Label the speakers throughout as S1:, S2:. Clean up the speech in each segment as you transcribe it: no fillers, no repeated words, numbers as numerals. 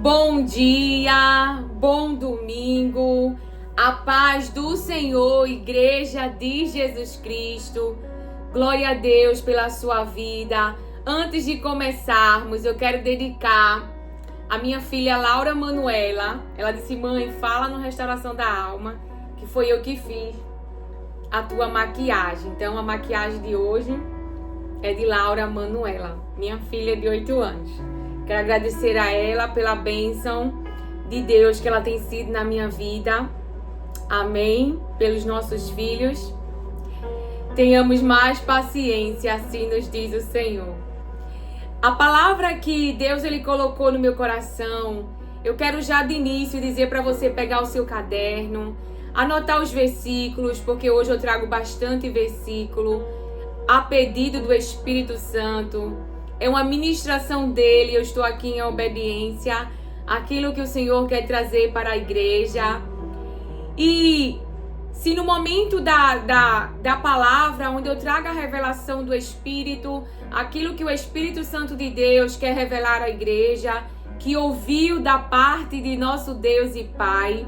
S1: Bom dia, bom domingo, a paz do Senhor, Igreja de Jesus Cristo. Glória a Deus pela sua vida. Antes de começarmos, eu quero dedicar a minha filha Laura Manuela. Ela disse: mãe, fala no Restauração da Alma, que foi eu que fiz a tua maquiagem. Então a maquiagem de hoje é de Laura Manuela, minha filha de 8 anos. Quero agradecer a ela pela bênção de Deus que ela tem sido na minha vida. Amém. Pelos nossos filhos. Tenhamos mais paciência, assim nos diz o Senhor. A palavra que Deus ele colocou no meu coração, eu quero já de início dizer para você pegar o seu caderno, anotar os versículos, porque hoje eu trago bastante versículo, a pedido do Espírito Santo. É uma ministração dele, eu estou aqui em obediência àquilo que o Senhor quer trazer para a igreja. E se no momento da palavra, onde eu trago a revelação do Espírito, aquilo que o Espírito Santo de Deus quer revelar à igreja, que ouviu da parte de nosso Deus e Pai,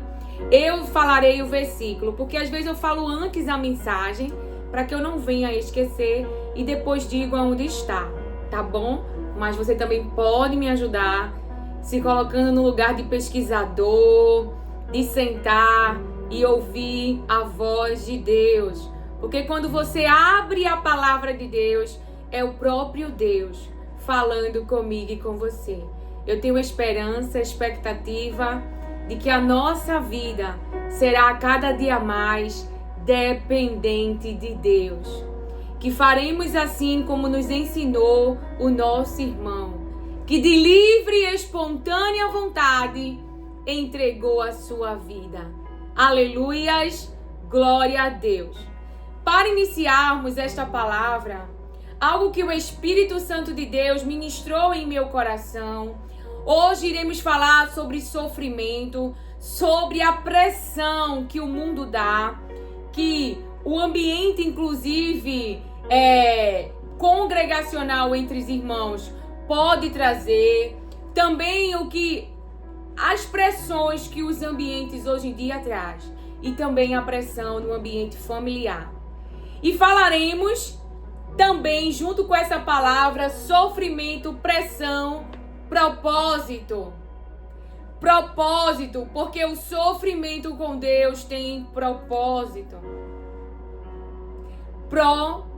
S1: eu falarei o versículo, porque às vezes eu falo antes a mensagem, para que eu não venha a esquecer e depois digo aonde está. Tá bom? Mas você também pode me ajudar se colocando no lugar de pesquisador, de sentar e ouvir a voz de Deus. Porque quando você abre a palavra de Deus, é o próprio Deus falando comigo e com você. Eu tenho esperança, expectativa de que a nossa vida será a cada dia mais dependente de Deus. Que faremos assim como nos ensinou o nosso irmão, que de livre e espontânea vontade entregou a sua vida. Aleluias, glória a Deus. Para iniciarmos esta palavra, algo que o Espírito Santo de Deus ministrou em meu coração, hoje iremos falar sobre sofrimento, sobre a pressão que o mundo dá, que o ambiente, inclusive, congregacional entre os irmãos pode trazer, também as pressões que os ambientes hoje em dia traz, e também a pressão no ambiente familiar. E falaremos também, junto com essa palavra, sofrimento, pressão, propósito. Propósito, porque o sofrimento com Deus tem propósito.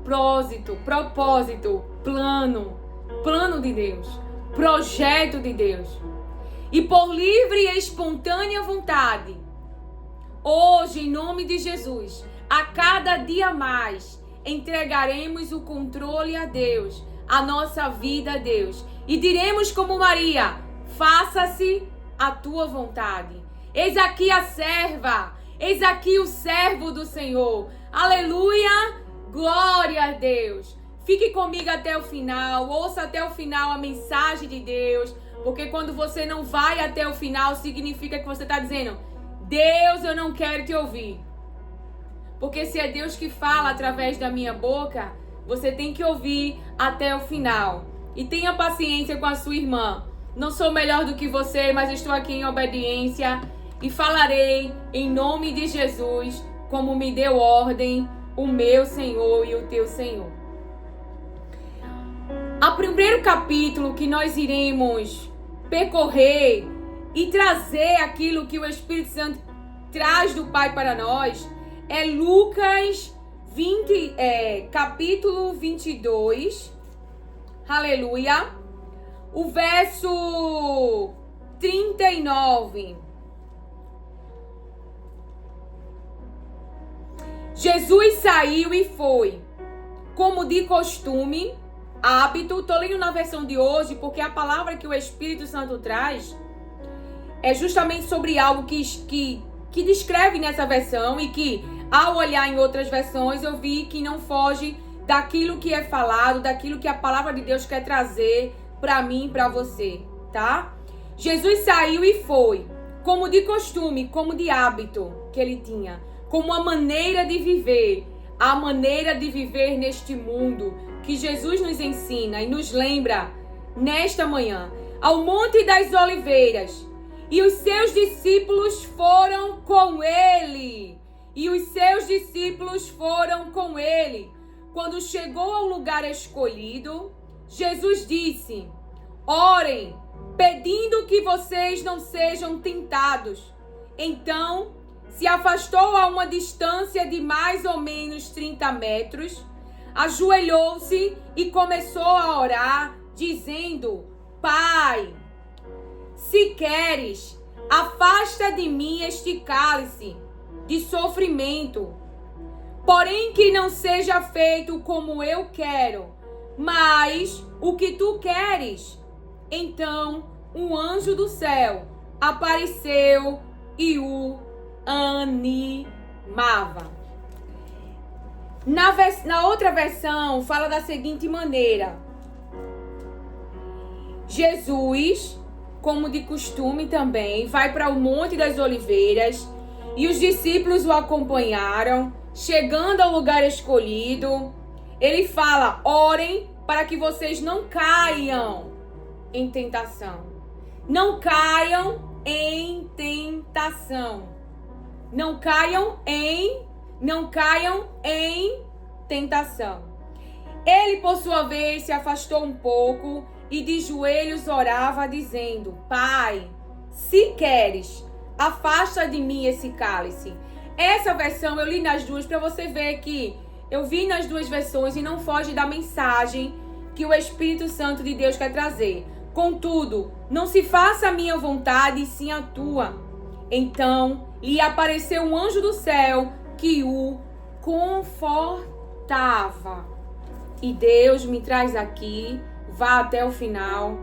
S1: Propósito, plano de Deus, projeto de Deus. E por livre e espontânea vontade, hoje, em nome de Jesus, a cada dia mais, entregaremos o controle a Deus, a nossa vida a Deus. E diremos como Maria: faça-se a tua vontade. Eis aqui a serva, eis aqui o servo do Senhor. Aleluia! Glória a Deus. Fique comigo até o final, ouça até o final a mensagem de Deus, porque quando você não vai até o final, significa que você está dizendo: Deus, eu não quero te ouvir. Porque se é Deus que fala através da minha boca, você tem que ouvir até o final. E tenha paciência com a sua irmã. Não sou melhor do que você, mas estou aqui em obediência e falarei em nome de Jesus, como me deu ordem o meu Senhor e o teu Senhor. O primeiro capítulo que nós iremos percorrer e trazer aquilo que o Espírito Santo traz do Pai para nós é Lucas capítulo 22, aleluia, o verso 39. Jesus saiu e foi, como de costume, hábito. Estou lendo na versão de hoje, porque a palavra que o Espírito Santo traz é justamente sobre algo que descreve nessa versão, e que, ao olhar em outras versões, eu vi que não foge daquilo que é falado, daquilo que a palavra de Deus quer trazer para mim e para você, tá? Jesus saiu e foi, como de costume, como de hábito que ele tinha, como a maneira de viver neste mundo que Jesus nos ensina e nos lembra nesta manhã. ao Monte das Oliveiras, e os seus discípulos foram com ele. E os seus discípulos foram com ele. Quando chegou ao lugar escolhido, Jesus disse: orem, pedindo que vocês não sejam tentados. Então, se afastou a uma distância de mais ou menos 30 metros, ajoelhou-se e começou a orar, dizendo: Pai, se queres, afasta de mim este cálice de sofrimento. Porém, que não seja feito como eu quero, mas o que tu queres. Então, um anjo do céu apareceu e o animava. Na outra versão, fala da seguinte maneira: Jesus, como de costume também, vai para o Monte das Oliveiras e os discípulos o acompanharam. Chegando ao lugar escolhido, ele fala: orem para que vocês não caiam em tentação. Não caiam em tentação. Não caiam em tentação. Ele, por sua vez, se afastou um pouco e de joelhos orava, dizendo: Pai, se queres, afasta de mim esse cálice. Essa versão eu li nas duas para você ver que eu vi nas duas versões e não foge da mensagem que o Espírito Santo de Deus quer trazer. Contudo, não se faça a minha vontade, e sim a tua. Então lhe apareceu um anjo do céu que o confortava. E Deus me traz aqui, vá até o final,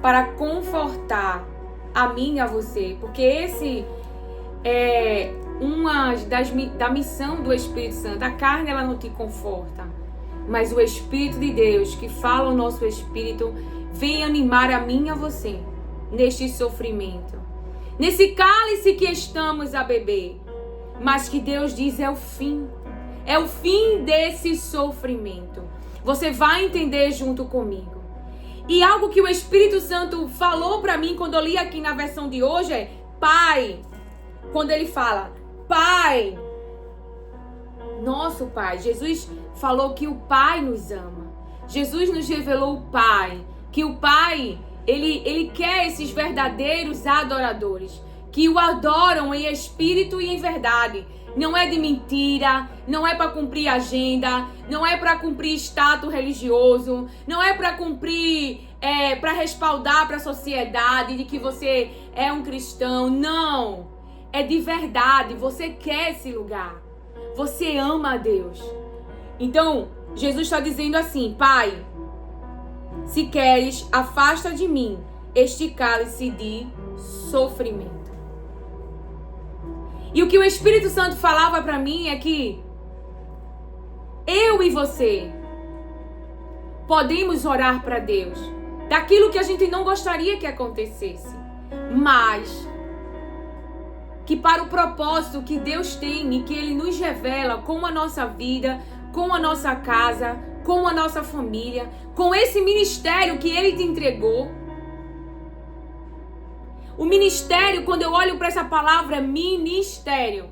S1: para confortar a mim e a você. Porque esse é uma da missão do Espírito Santo. A carne, ela não te conforta, mas o Espírito de Deus, que fala o nosso espírito, vem animar a mim e a você neste sofrimento, nesse cálice que estamos a beber, mas que Deus diz é o fim desse sofrimento. Você vai entender junto comigo. E algo que o Espírito Santo falou para mim quando eu li aqui na versão de hoje é: Pai, quando ele fala Pai, nosso Pai, Jesus falou que o Pai nos ama. Jesus nos revelou o Pai, que o Pai, ele quer esses verdadeiros adoradores, que o adoram em espírito e em verdade. Não é de mentira, não é para cumprir agenda, não é para cumprir status religioso, não é para cumprir, para respaldar para a sociedade de que você é um cristão. Não, é de verdade, você quer esse lugar, você ama a Deus. Então, Jesus está dizendo assim: Pai, se queres, afasta de mim este cálice de sofrimento. E o que o Espírito Santo falava para mim é que eu e você podemos orar para Deus daquilo que a gente não gostaria que acontecesse, mas que para o propósito que Deus tem e que Ele nos revela com a nossa vida, com a nossa casa, com a nossa família, com esse ministério que Ele te entregou. O ministério, quando eu olho para essa palavra ministério,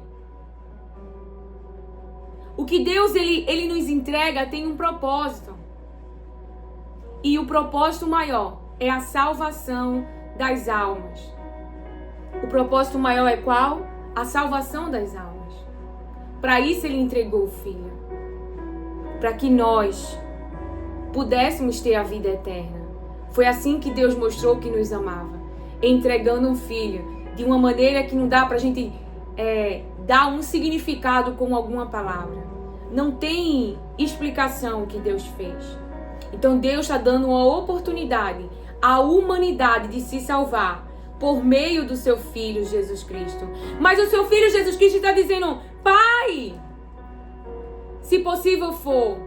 S1: o que Deus ele nos entrega tem um propósito. E o propósito maior é a salvação das almas. O propósito maior é qual? A salvação das almas. Para isso Ele entregou o Filho, para que nós pudéssemos ter a vida eterna. Foi assim que Deus mostrou que nos amava, entregando um Filho de uma maneira que não dá para a gente dar um significado com alguma palavra. Não tem explicação o que Deus fez. Então Deus está dando uma oportunidade à humanidade de se salvar por meio do seu Filho Jesus Cristo. Mas o seu Filho Jesus Cristo está dizendo: Pai, se possível for,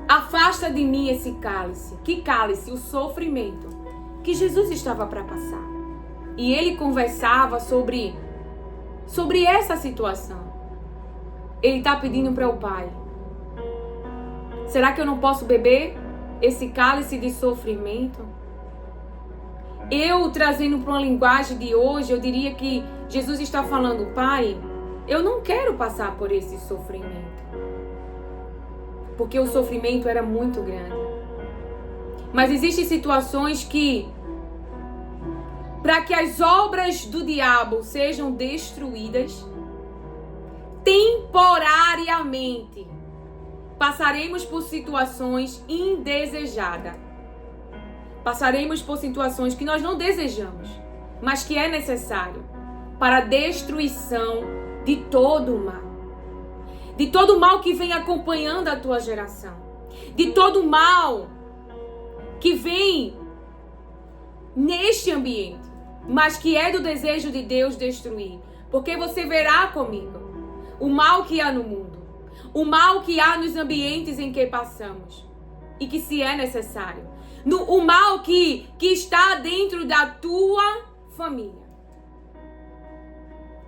S1: afasta de mim esse cálice. Que cálice? O sofrimento que Jesus estava para passar. E ele conversava sobre essa situação. Ele está pedindo para o Pai: será que eu não posso beber esse cálice de sofrimento? Eu trazendo para uma linguagem de hoje, eu diria que Jesus está falando: Pai, eu não quero passar por esse sofrimento. Porque o sofrimento era muito grande. Mas existem situações que, para que as obras do diabo sejam destruídas, temporariamente, passaremos por situações indesejadas. Passaremos por situações que nós não desejamos, mas que é necessário para a destruição de todo o mal. De todo o mal que vem acompanhando a tua geração. De todo o mal que vem neste ambiente, mas que é do desejo de Deus destruir. Porque você verá comigo o mal que há no mundo, o mal que há nos ambientes em que passamos e que se é necessário. O mal que está dentro da tua família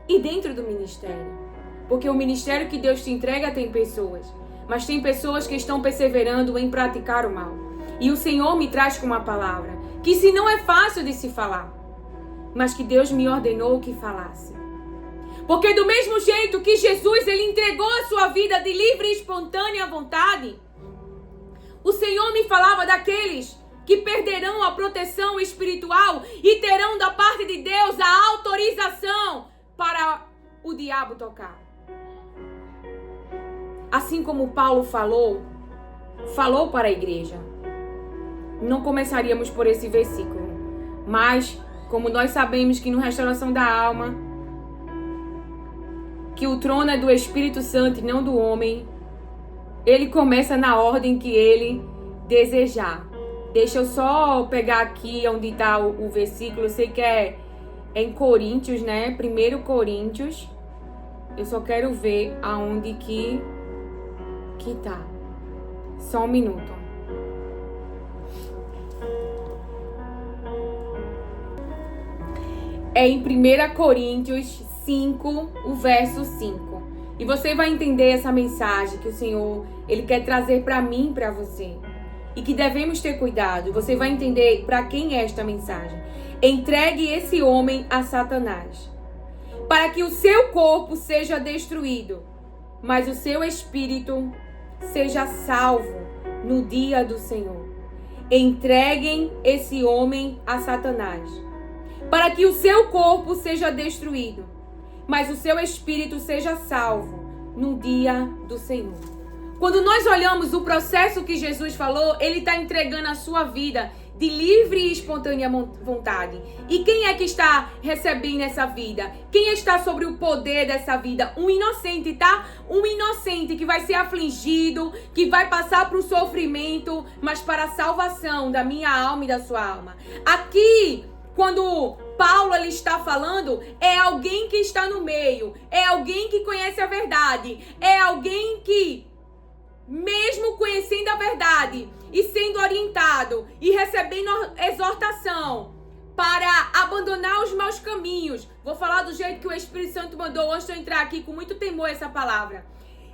S1: e dentro do ministério. Porque o ministério que Deus te entrega tem pessoas, mas tem pessoas que estão perseverando em praticar o mal. E o Senhor me traz com uma palavra que se não é fácil de se falar, mas que Deus me ordenou que falasse. Porque do mesmo jeito que Jesus ele entregou a sua vida de livre e espontânea vontade, o Senhor me falava daqueles que perderão a proteção espiritual e terão da parte de Deus a autorização para o diabo tocar. Assim como Paulo falou para a igreja. Não começaríamos por esse versículo, mas como nós sabemos que no Restauração da Alma, que o trono é do Espírito Santo e não do homem, ele começa na ordem que ele desejar. Deixa eu só pegar aqui onde está o versículo. Eu sei que é em Coríntios, né? 1 Coríntios. Eu só quero ver aonde que tá. Só um minuto. É em 1 Coríntios 5, o verso 5. E você vai entender essa mensagem que o Senhor ele quer trazer para mim e para você. E que devemos ter cuidado. Você vai entender para quem é esta mensagem. Entregue esse homem a Satanás, para que o seu corpo seja destruído, mas o seu espírito seja salvo no dia do Senhor. Entreguem esse homem a Satanás, para que o seu corpo seja destruído, mas o seu espírito seja salvo no dia do Senhor. Quando nós olhamos o processo que Jesus falou, ele está entregando a sua vida de livre e espontânea vontade. E quem é que está recebendo essa vida? Quem está sobre o poder dessa vida? Um inocente, tá? Um inocente que vai ser afligido, que vai passar por um sofrimento, mas para a salvação da minha alma e da sua alma. Aqui, quando Paulo ele está falando, é alguém que está no meio, é alguém que conhece a verdade, é alguém que, mesmo conhecendo a verdade e sendo orientado e recebendo exortação para abandonar os maus caminhos, vou falar do jeito que o Espírito Santo mandou antes de eu entrar aqui com muito temor essa palavra,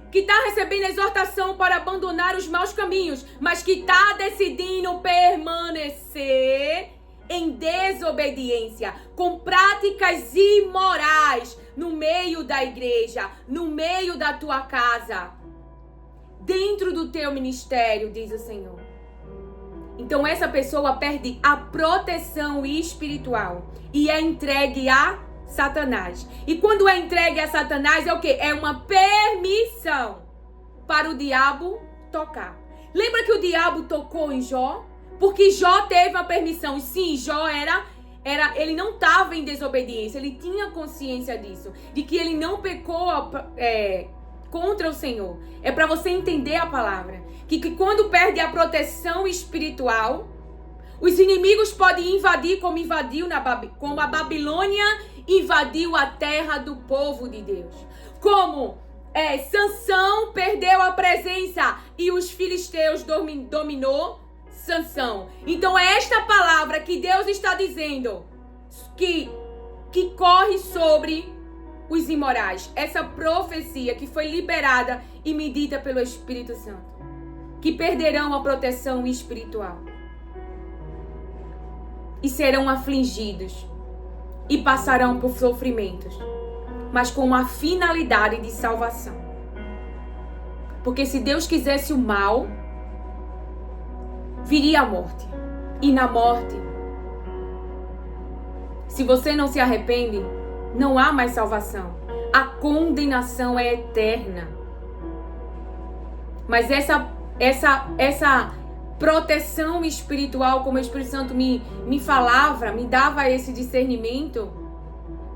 S1: que está recebendo exortação para abandonar os maus caminhos, mas que está decidindo permanecer em desobediência, com práticas imorais no meio da igreja, no meio da tua casa, dentro do teu ministério, diz o Senhor. Então essa pessoa perde a proteção espiritual e é entregue a Satanás. E quando é entregue a Satanás é o quê? É uma permissão para o diabo tocar. Lembra que o diabo tocou em Jó? Porque Jó teve a permissão. E sim, Jó ele não estava em desobediência. Ele tinha consciência disso. De que ele não pecou contra o Senhor. É para você entender a palavra. Que quando perde a proteção espiritual, os inimigos podem invadir como a Babilônia invadiu a terra do povo de Deus. Como Sansão perdeu a presença e os filisteus dominou Sansão. Então é esta palavra que Deus está dizendo que corre sobre os imorais. Essa profecia que foi liberada e medida pelo Espírito Santo. Que perderão a proteção espiritual. e serão afligidos e passarão por sofrimentos, mas com uma finalidade de salvação. Porque se Deus quisesse o mal, viria a morte. E na morte, se você não se arrepende, não há mais salvação. A condenação é eterna. Mas essa proteção espiritual, como o Espírito Santo me falava, me dava esse discernimento,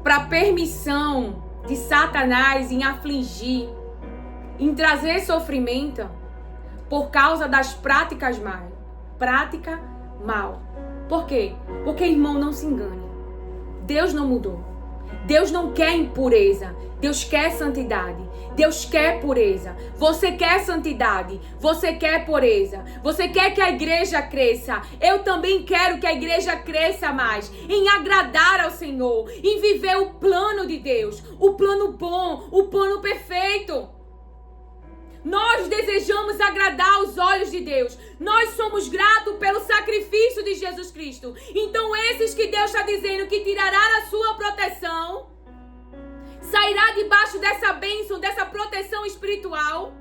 S1: para permissão de Satanás em afligir, em trazer sofrimento por causa das práticas mal. Prática mal. Por quê? Porque, irmão, não se engane. Deus não mudou. Deus não quer impureza. Deus quer santidade. Deus quer pureza. Você quer santidade. Você quer pureza. Você quer que a igreja cresça. Eu também quero que a igreja cresça mais. Em agradar ao Senhor. Em viver o plano de Deus. O plano bom. O plano perfeito. Nós desejamos agradar os olhos de Deus. Nós somos gratos pelo sacrifício de Jesus Cristo. Então esses que Deus está dizendo que tirará a sua proteção, sairá debaixo dessa bênção, dessa proteção espiritual,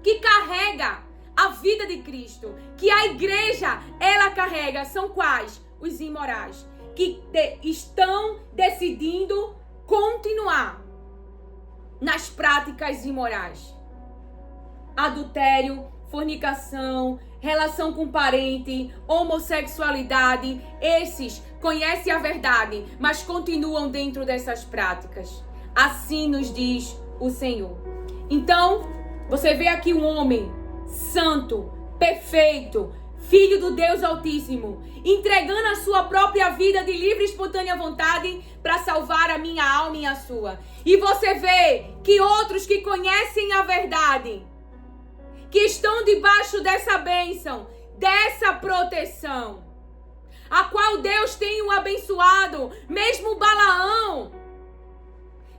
S1: que carrega a vida de Cristo, que a igreja, ela carrega. São quais? Os imorais, que estão decidindo continuar nas práticas imorais. Adultério, fornicação, relação com parente, homossexualidade. Esses conhecem a verdade, mas continuam dentro dessas práticas. Assim nos diz o Senhor. Então, você vê aqui um homem santo, perfeito, filho do Deus Altíssimo, entregando a sua própria vida de livre e espontânea vontade para salvar a minha alma e a sua. E você vê que outros que conhecem a verdade, que estão debaixo dessa bênção, dessa proteção, a qual Deus tem o abençoado, mesmo Balaão,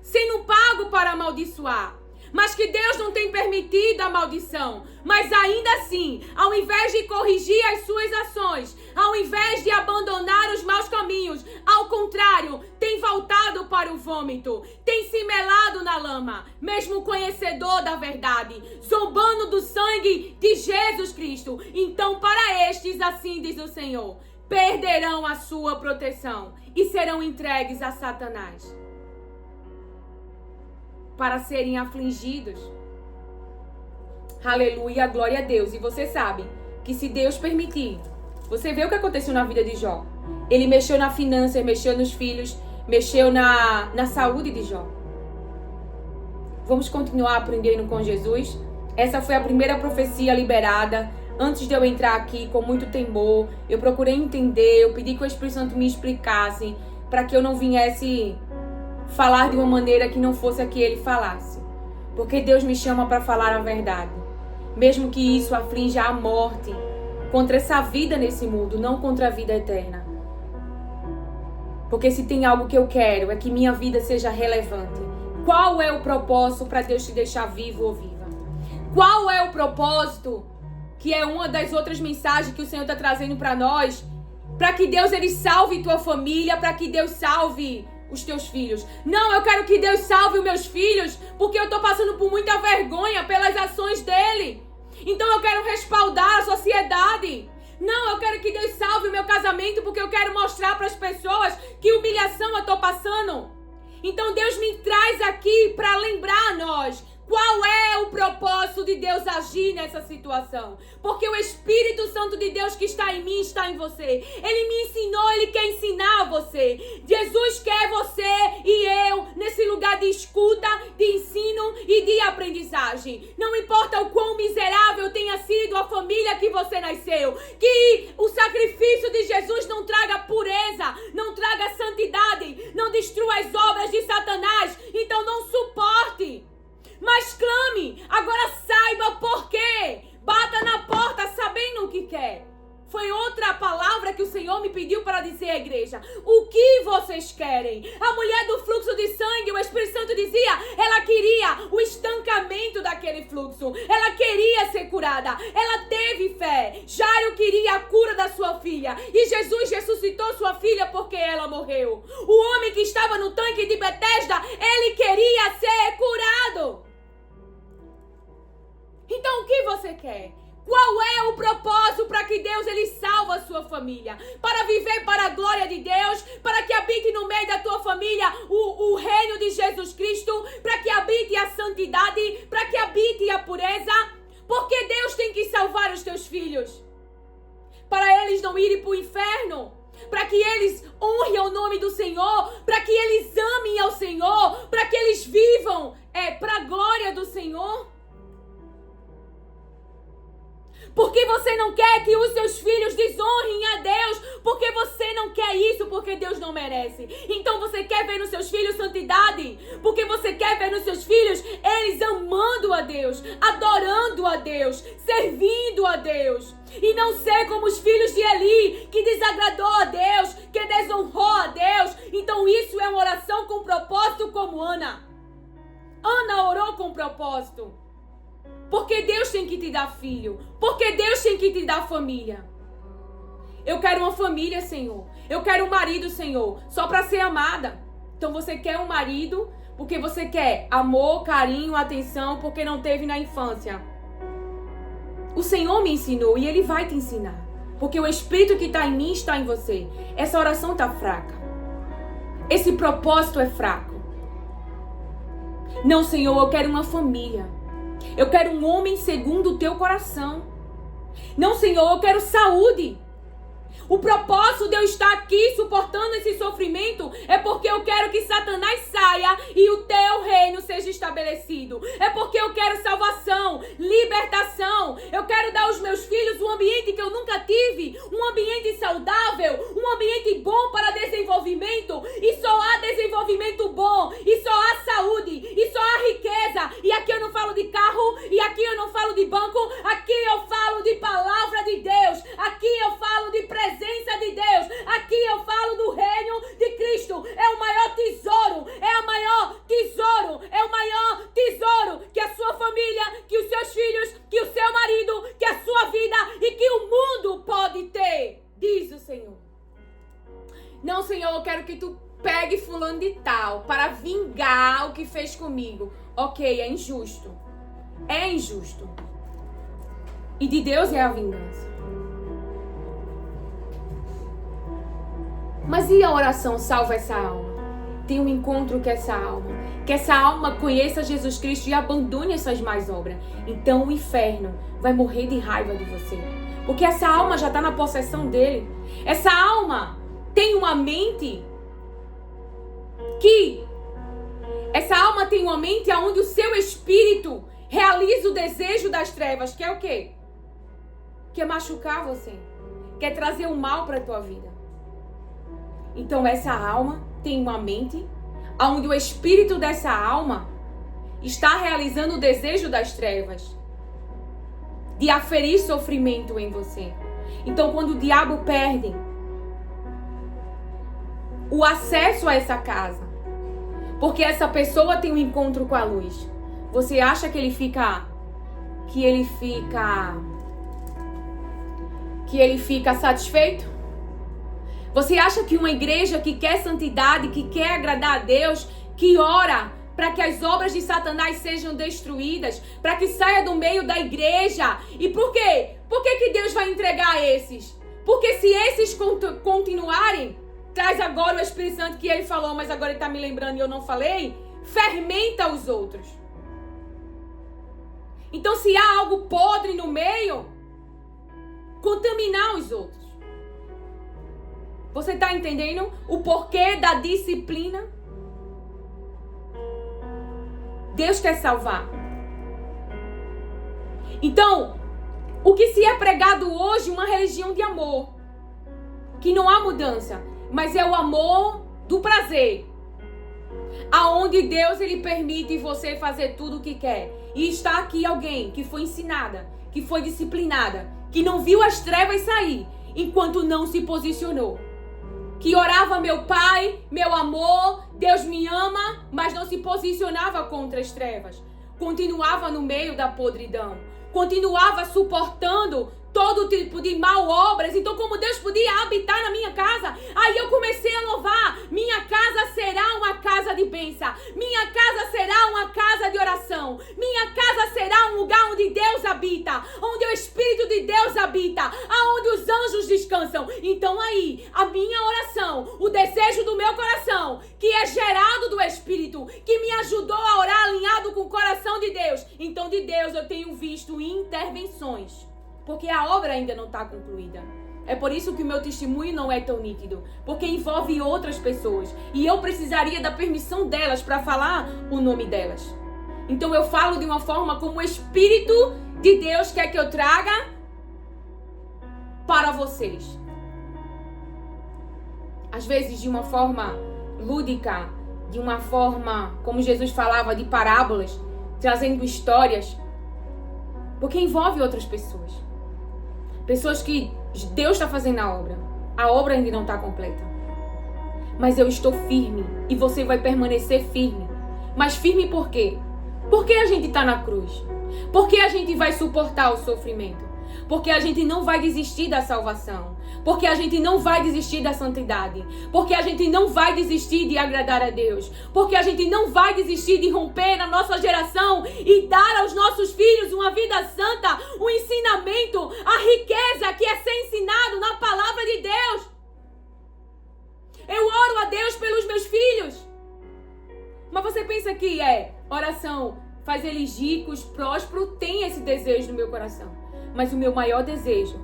S1: sendo pago para amaldiçoar, mas que Deus não tem permitido a maldição, mas ainda assim, ao invés de corrigir as suas ações, ao invés de abandonar os maus caminhos, ao contrário, tem voltado para o vômito, tem se melado na lama, mesmo conhecedor da verdade, zombando do sangue de Jesus Cristo. Então, para estes, assim diz o Senhor, perderão a sua proteção e serão entregues a Satanás, para serem afligidos. Aleluia, glória a Deus. E você sabe que se Deus permitir, você vê o que aconteceu na vida de Jó. Ele mexeu na finança, mexeu nos filhos, mexeu na saúde de Jó. Vamos continuar aprendendo com Jesus? Essa foi a primeira profecia liberada. Antes de eu entrar aqui, com muito temor, eu procurei entender, eu pedi que o Espírito Santo me explicasse, para que eu não viesse falar de uma maneira que não fosse a que ele falasse. Porque Deus me chama para falar a verdade. Mesmo que isso aflinja a morte contra essa vida nesse mundo, não contra a vida eterna. Porque se tem algo que eu quero, é que minha vida seja relevante. Qual é o propósito para Deus te deixar vivo ou viva? Qual é o propósito, que é uma das outras mensagens que o Senhor está trazendo para nós, para que Deus ele salve tua família, para que Deus salve os teus filhos. Não, eu quero que Deus salve os meus filhos, porque eu estou passando por muita vergonha pelas ações dele. Então eu quero respaldar a sociedade. Não, eu quero que Deus salve o meu casamento, porque eu quero mostrar para as pessoas que humilhação eu estou passando. Então Deus me traz aqui para lembrar a nós qual é o propósito de Deus agir nessa situação. Porque o Espírito Santo de Deus que está em mim, está em você. Ele me ensinou, ele quer ensinar a você. Jesus quer você e eu nesse lugar de escuta, de ensino e de aprendizagem. Não importa o quão miserável tenha sido a família que você nasceu. Que o sacrifício de Jesus não traga pureza, não traga santidade, não destrua as obras de Satanás. Então não suporte. Mas clame, agora saiba por quê. Bata na porta sabendo o que quer. Foi outra palavra que o Senhor me pediu para dizer à igreja. O que vocês querem? A mulher do fluxo de sangue, o Espírito Santo dizia, ela queria o estancamento daquele fluxo. Ela queria ser curada. Ela teve fé. Jairo queria a cura da sua filha. E Jesus ressuscitou sua filha porque ela morreu. O homem que estava no tanque de Betesda, ele queria ser curado. Então o que você quer? Qual é o propósito para que Deus ele salva a sua família? Para viver para a glória de Deus, para que habite no meio da tua família o reino de Jesus Cristo, para que habite a santidade, para que habite a pureza. Porque Deus tem que salvar os teus filhos, para eles não irem para o inferno, para que eles honrem o nome do Senhor, para que eles amem ao Senhor, para que eles vivam para a glória do Senhor. Porque você não quer que os seus filhos desonrem a Deus, porque você não quer isso, porque Deus não merece. Então você quer ver nos seus filhos santidade, porque você quer ver nos seus filhos eles amando a Deus, adorando a Deus, servindo a Deus. E não ser como os filhos de Eli, que desagradou a Deus, que desonrou a Deus. Então isso é uma oração com propósito como Ana. Ana orou com propósito. Porque Deus tem que te dar filho. Porque Deus tem que te dar família. Eu quero uma família, Senhor. Eu quero um marido, Senhor, só para ser amada. Então você quer um marido porque você quer amor, carinho, atenção, porque não teve na infância. O Senhor me ensinou e Ele vai te ensinar. Porque o Espírito que está em mim está em você. Essa oração está fraca. Esse propósito é fraco. Não, Senhor, eu quero uma família. Eu quero um homem segundo o teu coração. Não, Senhor, eu quero saúde. O propósito de eu estar aqui suportando esse sofrimento é porque eu quero que Satanás saia e o teu reino seja estabelecido. É porque eu quero salvação, libertação. Eu quero dar aos meus filhos um ambiente que eu nunca tive, um ambiente saudável, um ambiente bom para desenvolvimento. E só há desenvolvimento bom, e só há saúde, e só há riqueza. E aqui eu não falo de carro, e aqui eu não falo de banco, aqui eu falo de palavra de Deus, aqui eu falo de presença de Deus. Aqui eu falo do reino de Cristo. É o maior tesouro, é o maior tesouro, é o maior tesouro que a sua família, que os seus filhos, que o seu marido, que a sua vida e que o mundo pode ter, diz o Senhor. Não, Senhor, eu quero que tu pegue fulano de tal para vingar o que fez comigo. Ok, é injusto. É injusto. E de Deus é a vingança. Mas e a oração salva essa alma? Tem um encontro com essa alma. Que essa alma conheça Jesus Cristo e abandone essas más obras. Então o inferno vai morrer de raiva de você. Porque essa alma já está na possessão dele. Essa alma tem uma mente onde o seu espírito realiza o desejo das trevas. Que é o quê? Que é machucar você. Que é trazer o mal para a tua vida. Então essa alma tem uma mente onde o espírito dessa alma está realizando o desejo das trevas, de aferir sofrimento em você. Então quando o diabo perde o acesso a essa casa, porque essa pessoa tem um encontro com a luz, você acha que ele fica satisfeito? Você acha que uma igreja que quer santidade, que quer agradar a Deus, que ora para que as obras de Satanás sejam destruídas, para que saia do meio da igreja? E por quê? Por que Deus vai entregar esses? Porque se esses continuarem, traz agora o Espírito Santo que ele falou, mas agora ele está me lembrando e eu não falei, fermenta os outros. Então se há algo podre no meio, contaminar os outros. Você está entendendo o porquê da disciplina? Deus quer salvar. Então, o que se é pregado hoje é uma religião de amor. Que não há mudança, mas é o amor do prazer. Aonde Deus ele permite você fazer tudo o que quer. E está aqui alguém que foi ensinada, que foi disciplinada, que não viu as trevas sair. enquanto não se posicionou. Que orava meu Pai, meu amor, Deus me ama, mas não se posicionava contra as trevas. Continuava no meio da podridão. Continuava suportando todo tipo de mal obras. Então, como Deus podia habitar na minha casa? Aí eu comecei a louvar. Minha casa será uma casa de bênção. Minha casa será uma casa de oração. Minha casa será um lugar onde Deus habita, onde o Espírito de Deus habita, aonde os anjos descansam. Então aí, a minha oração, o desejo do meu coração, que é gerado do Espírito, que me ajudou a orar alinhado com o coração de Deus. Então, de Deus eu tenho visto intervenções. Porque a obra ainda não está concluída. É por isso que o meu testemunho não é tão nítido. Porque envolve outras pessoas. E eu precisaria da permissão delas para falar o nome delas. Então eu falo de uma forma como o Espírito de Deus quer que eu traga para vocês. Às vezes de uma forma lúdica, de uma forma, como Jesus falava, de parábolas, trazendo histórias. Porque envolve outras pessoas. Pessoas que Deus está fazendo a obra ainda não está completa. Mas eu estou firme e você vai permanecer firme. Mas firme por quê? Porque a gente está na cruz. Porque a gente vai suportar o sofrimento. Porque a gente não vai desistir da salvação. Porque a gente não vai desistir da santidade. Porque a gente não vai desistir de agradar a Deus. Porque a gente não vai desistir de romper na nossa geração e dar aos nossos filhos uma vida santa, um ensinamento, a riqueza que é ser ensinado na palavra de Deus. Eu oro a Deus pelos meus filhos. Mas você pensa que oração faz eles ricos, prósperos? Tem esse desejo no meu coração. Mas o meu maior desejo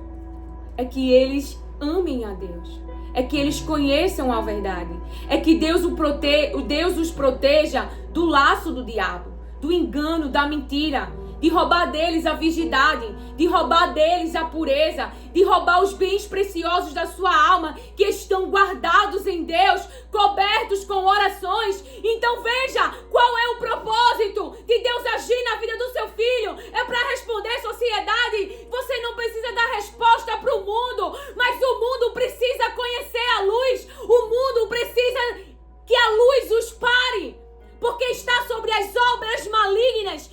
S1: é que eles amem a Deus. É que eles conheçam a verdade. É que Deus os proteja do laço do diabo, do engano, da mentira, de roubar deles a virgindade, de roubar deles a pureza, de roubar os bens preciosos da sua alma que estão guardados em Deus, cobertos com orações. Então veja qual é o propósito de Deus agir na vida do seu filho. É para responder à sociedade. Você não precisa dar resposta para o mundo, mas o mundo precisa conhecer a luz. O mundo precisa que a luz os pare. Porque está sobre as obras malignas,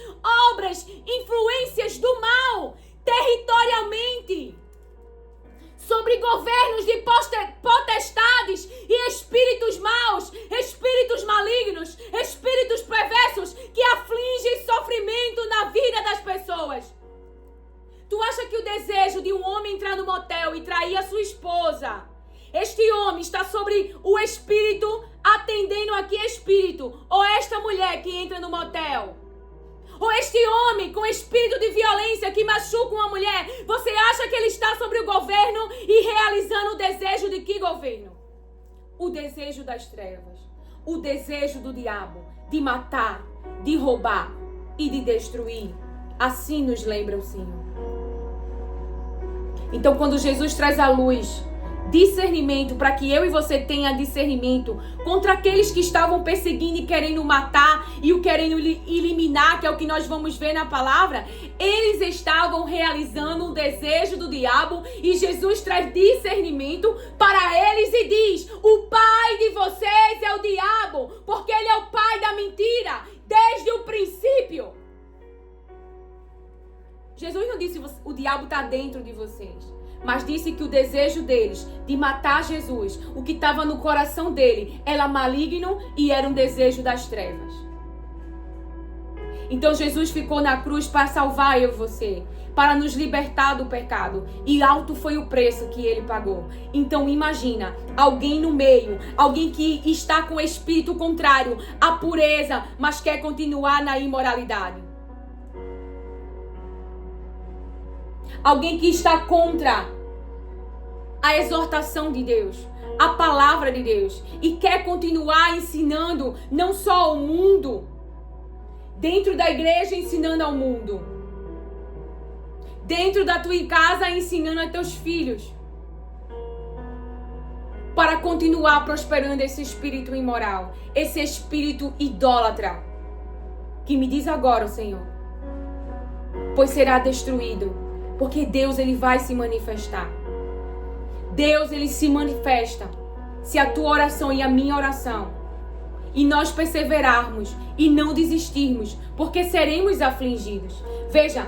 S1: obras, influências do mal, territorialmente. Sobre governos de potestades e espíritos maus, espíritos malignos, espíritos perversos que afligem sofrimento na vida das pessoas. Tu acha que o desejo de um homem entrar no motel e trair a sua esposa, este homem está sobre o espírito, atendendo a que espírito? Ou esta mulher que entra no motel? Ou este homem com espírito de violência que machuca uma mulher? Você acha que ele está sobre o governo e realizando o desejo de que governo? O desejo das trevas. O desejo do diabo de matar, de roubar e de destruir. Assim nos lembra o Senhor. Então quando Jesus traz a luz, discernimento, para que eu e você tenha discernimento contra aqueles que estavam perseguindo e querendo matar e o querendo eliminar, que é o que nós vamos ver na palavra, eles estavam realizando o desejo do diabo e Jesus traz discernimento para eles e diz: o pai de vocês é o diabo, porque ele é o pai da mentira desde o princípio. Jesus não disse o diabo está dentro de vocês, mas disse que o desejo deles de matar Jesus, o que estava no coração dele, era maligno e era um desejo das trevas. Então Jesus ficou na cruz para salvar eu e você, para nos libertar do pecado. E alto foi o preço que ele pagou. Então imagina, alguém no meio, alguém que está com o espírito contrário à pureza, mas quer continuar na imoralidade. Alguém que está contra a exortação de Deus, a palavra de Deus, e quer continuar ensinando não só ao mundo, dentro da igreja ensinando ao mundo, dentro da tua casa ensinando a teus filhos, para continuar prosperando esse espírito imoral, esse espírito idólatra, que me diz agora o Senhor, pois será destruído, porque Deus ele vai se manifestar. Deus, ele se manifesta se a tua oração e a minha oração, e nós perseverarmos e não desistirmos, porque seremos afligidos. Veja,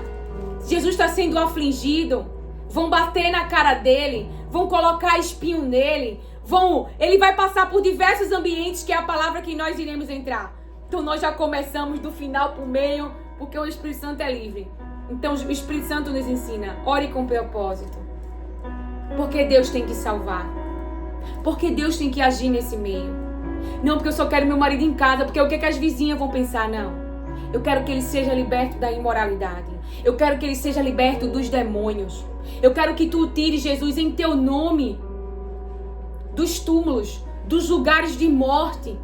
S1: Jesus está sendo afligido, vão bater na cara dele, vão colocar espinho nele, ele vai passar por diversos ambientes, que é a palavra que nós iremos entrar. Então nós já começamos do final para o meio, porque o Espírito Santo é livre. Então o Espírito Santo nos ensina, ore com propósito. Porque Deus tem que salvar. Porque Deus tem que agir nesse meio. Não porque eu só quero meu marido em casa, porque o que as vizinhas vão pensar, não. Eu quero que ele seja liberto da imoralidade. Eu quero que ele seja liberto dos demônios. Eu quero que tu tires, Jesus, em teu nome, dos túmulos, dos lugares de morte.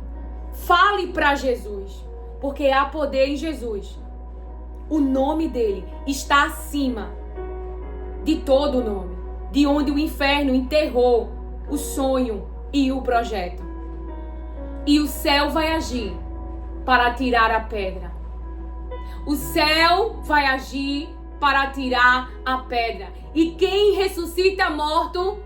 S1: Fale para Jesus, porque há poder em Jesus. O nome dele está acima de todo o nome, de onde o inferno enterrou o sonho e o projeto. E o céu vai agir para tirar a pedra. O céu vai agir para tirar a pedra. E quem ressuscita morto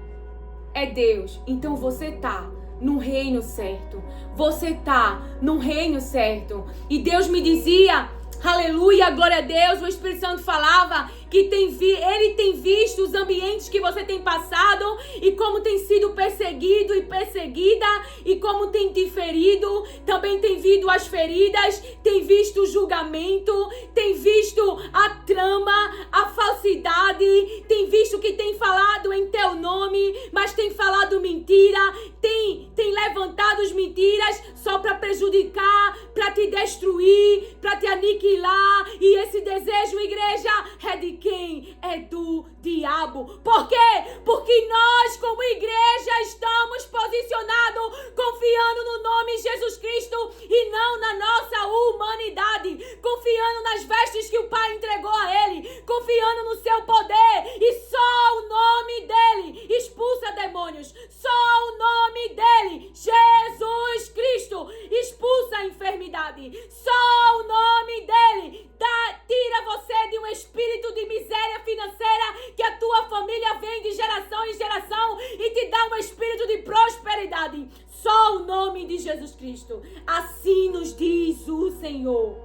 S1: é Deus. Então você tá no reino certo. Você tá no reino certo. E Deus me dizia, aleluia, glória a Deus, o Espírito Santo falava que ele tem visto os ambientes que você tem passado e como tem sido perseguido e perseguida e como tem te ferido, também tem visto as feridas, tem visto o julgamento, tem visto a trama, a falsidade, tem visto que tem falado em teu nome, mas tem falado mentira, tem levantado as mentiras só para prejudicar, para te destruir, para te aniquilar. E esse desejo, igreja, é de quem? É do diabo. Por quê? Porque nós, como igreja, estamos posicionados, confiando no nome de Jesus Cristo e não na nossa humanidade, confiando nas vestes que o Pai entregou a Ele, confiando no seu poder, e só o nome dEle expulsa demônios, só o nome dEle, Jesus Cristo, expulsa a enfermidade, só o nome dEle tira você de um espírito de miséria financeira que a tua família vem de geração em geração e te dá um espírito de prosperidade. Só o nome de Jesus Cristo. Assim nos diz o Senhor.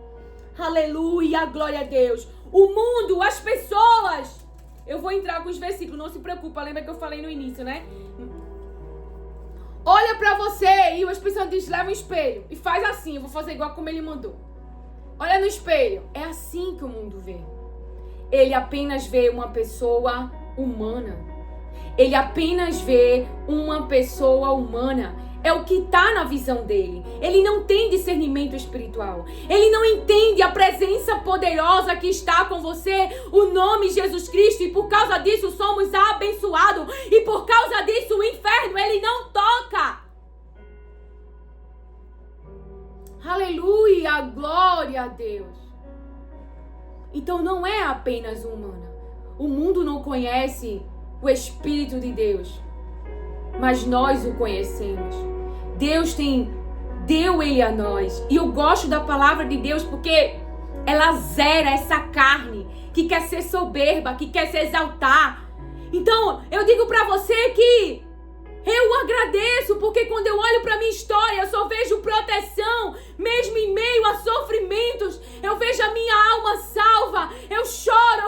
S1: Aleluia, glória a Deus. O mundo, as pessoas. Eu vou entrar com os versículos, não se preocupa, lembra que eu falei no início, né? Olha pra você e o Espírito Santo diz, leva um espelho e faz assim, eu vou fazer igual como ele mandou. Olha no espelho. É assim que o mundo vê. Ele apenas vê uma pessoa humana. Ele apenas vê uma pessoa humana. É o que está na visão dele. Ele não tem discernimento espiritual. Ele não entende a presença poderosa que está com você, o nome Jesus Cristo. E por causa disso somos abençoados. E por causa disso o inferno, ele não toca. Aleluia, glória a Deus. Então não é apenas humana. O mundo não conhece o Espírito de Deus, mas nós o conhecemos. Deus deu ele a nós. E eu gosto da palavra de Deus porque ela zera essa carne que quer ser soberba, que quer se exaltar. Então eu digo para você que eu agradeço, porque quando eu olho para minha história, eu só vejo proteção, mesmo em meio a sofrimentos. Eu vejo a minha alma salva, eu choro,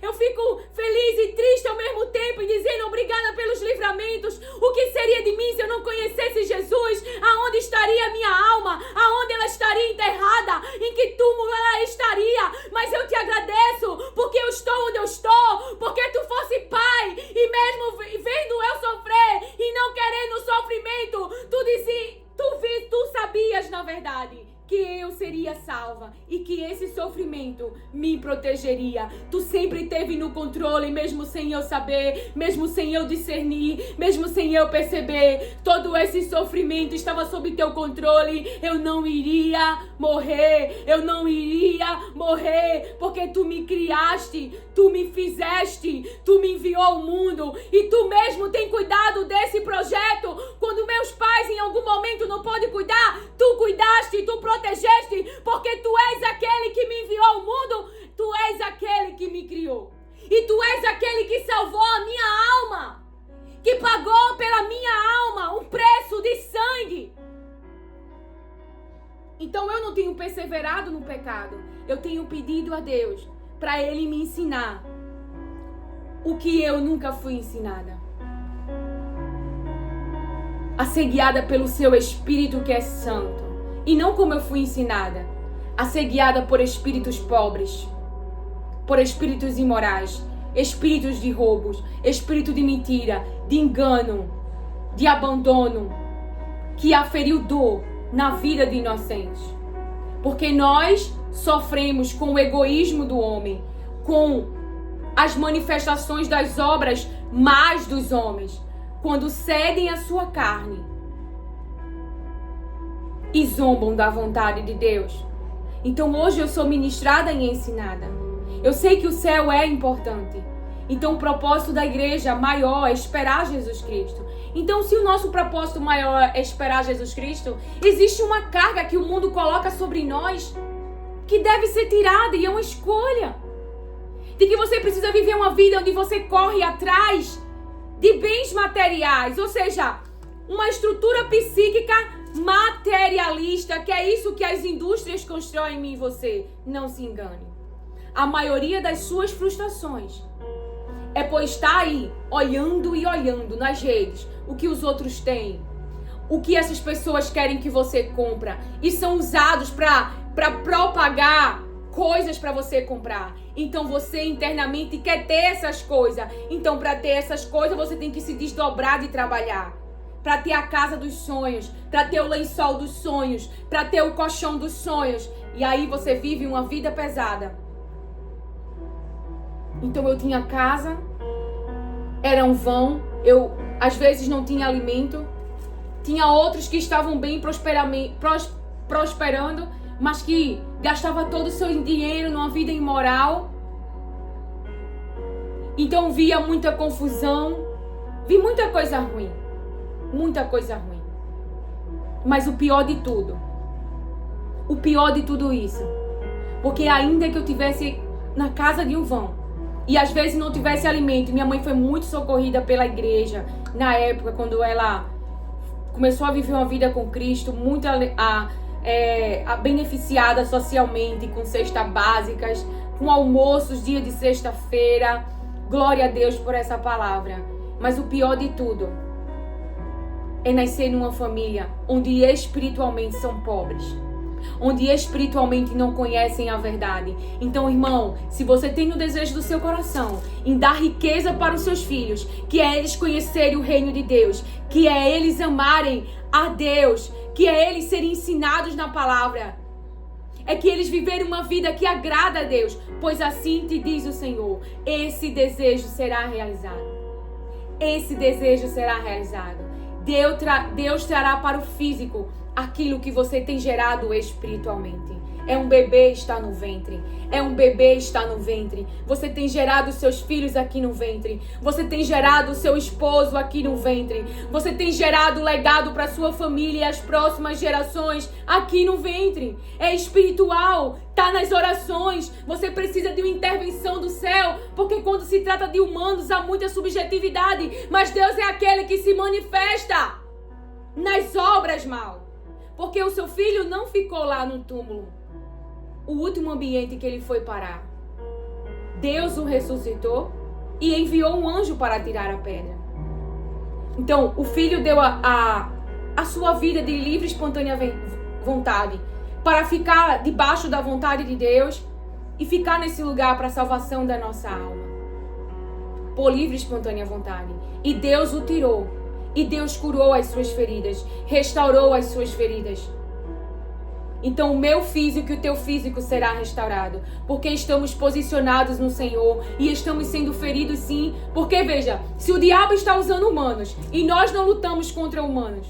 S1: eu fico feliz e triste ao mesmo tempo, e dizendo obrigada pelos livramentos. O que seria de mim se eu não conhecesse Jesus? Aonde estaria a minha alma? Aonde ela estaria enterrada? Em que túmulo ela estaria? Mas eu te agradeço, porque eu estou onde eu estou, porque tu fosse pai, e mesmo vendo eu sofrer e não querendo sofrimento, tu sabias na verdade que eu seria salva e que esse sofrimento me protegeria. Tu sempre esteve no controle, mesmo sem eu saber, mesmo sem eu discernir, mesmo sem eu perceber. Todo esse sofrimento estava sob teu controle. Eu não iria morrer, porque tu me criaste, tu me fizeste, tu me enviou ao mundo e tu mesmo tem cuidado desse projeto. Quando meus pais em algum momento não podem cuidar, tu cuidaste, tu protegeste, porque tu és aquele que me enviou ao mundo, tu és aquele que me criou. E tu és aquele que salvou a minha alma, que pagou pela minha alma um preço de sangue. Então eu não tenho perseverado no pecado. Eu tenho pedido a Deus para Ele me ensinar o que eu nunca fui ensinada. A ser guiada pelo seu Espírito que é santo. E não como eu fui ensinada. A ser guiada por espíritos pobres. Por espíritos imorais. Espíritos de roubos. Espírito de mentira. De engano. De abandono. Que aferiu dor na vida de inocentes. Porque nós sofremos com o egoísmo do homem. Com as manifestações das obras más dos homens. Quando cedem a sua carne e zombam da vontade de Deus. Então hoje eu sou ministrada e ensinada. Eu sei que o céu é importante. Então o propósito da igreja maior é esperar Jesus Cristo. Então se o nosso propósito maior é esperar Jesus Cristo, existe uma carga que o mundo coloca sobre nós que deve ser tirada, e é uma escolha. De que você precisa viver uma vida onde você corre atrás de bens materiais, ou seja, uma estrutura psíquica materialista, que é isso que as indústrias constroem em mim e você. Não se engane. A maioria das suas frustrações é por estar aí, olhando e olhando nas redes, o que os outros têm, o que essas pessoas querem que você compra, e são usados para propagar coisas para você comprar. Então você internamente quer ter essas coisas. Então para ter essas coisas você tem que se desdobrar de trabalhar. Para ter a casa dos sonhos, para ter o lençol dos sonhos, para ter o colchão dos sonhos. E aí você vive uma vida pesada. Então eu tinha casa, era um vão, eu às vezes não tinha alimento. Tinha outros que estavam bem prosperando, mas que gastava todo o seu dinheiro numa vida imoral. Então via muita confusão, vi muita coisa ruim, mas o pior de tudo isso, porque ainda que eu tivesse na casa de um vão, e às vezes não tivesse alimento, minha mãe foi muito socorrida pela igreja, na época quando ela começou a viver uma vida com Cristo, muito beneficiada socialmente, com cestas básicas, com almoços, dia de sexta-feira. Glória a Deus por essa palavra. Mas o pior de tudo é nascer numa família onde espiritualmente são pobres, onde espiritualmente não conhecem a verdade. Então, irmão, se você tem o desejo do seu coração em dar riqueza para os seus filhos, que é eles conhecerem o reino de Deus, que é eles amarem a Deus, que é eles serem ensinados na palavra, é que eles viverem uma vida que agrada a Deus, pois assim te diz o Senhor, esse desejo será realizado. Esse desejo será realizado. Deus trará para o físico aquilo que você tem gerado espiritualmente. É um bebê está no ventre. É um bebê está no ventre. Você tem gerado seus filhos aqui no ventre. Você tem gerado seu esposo aqui no ventre. Você tem gerado legado para sua família e as próximas gerações aqui no ventre. É espiritual. Tá nas orações. Você precisa de uma intervenção do céu, porque quando se trata de humanos há muita subjetividade, mas Deus é aquele que se manifesta nas obras mal. Porque o seu filho não ficou lá no túmulo, o último ambiente que ele foi parar. Deus o ressuscitou e enviou um anjo para tirar a pedra. Então, o filho deu a sua vida de livre e espontânea vontade para ficar debaixo da vontade de Deus e ficar nesse lugar para a salvação da nossa alma. Por livre e espontânea vontade. E Deus o tirou. E Deus curou as suas feridas, restaurou as suas feridas. Então o meu físico e o teu físico será restaurado, porque estamos posicionados no Senhor e estamos sendo feridos sim, porque veja, se o diabo está usando humanos e nós não lutamos contra humanos,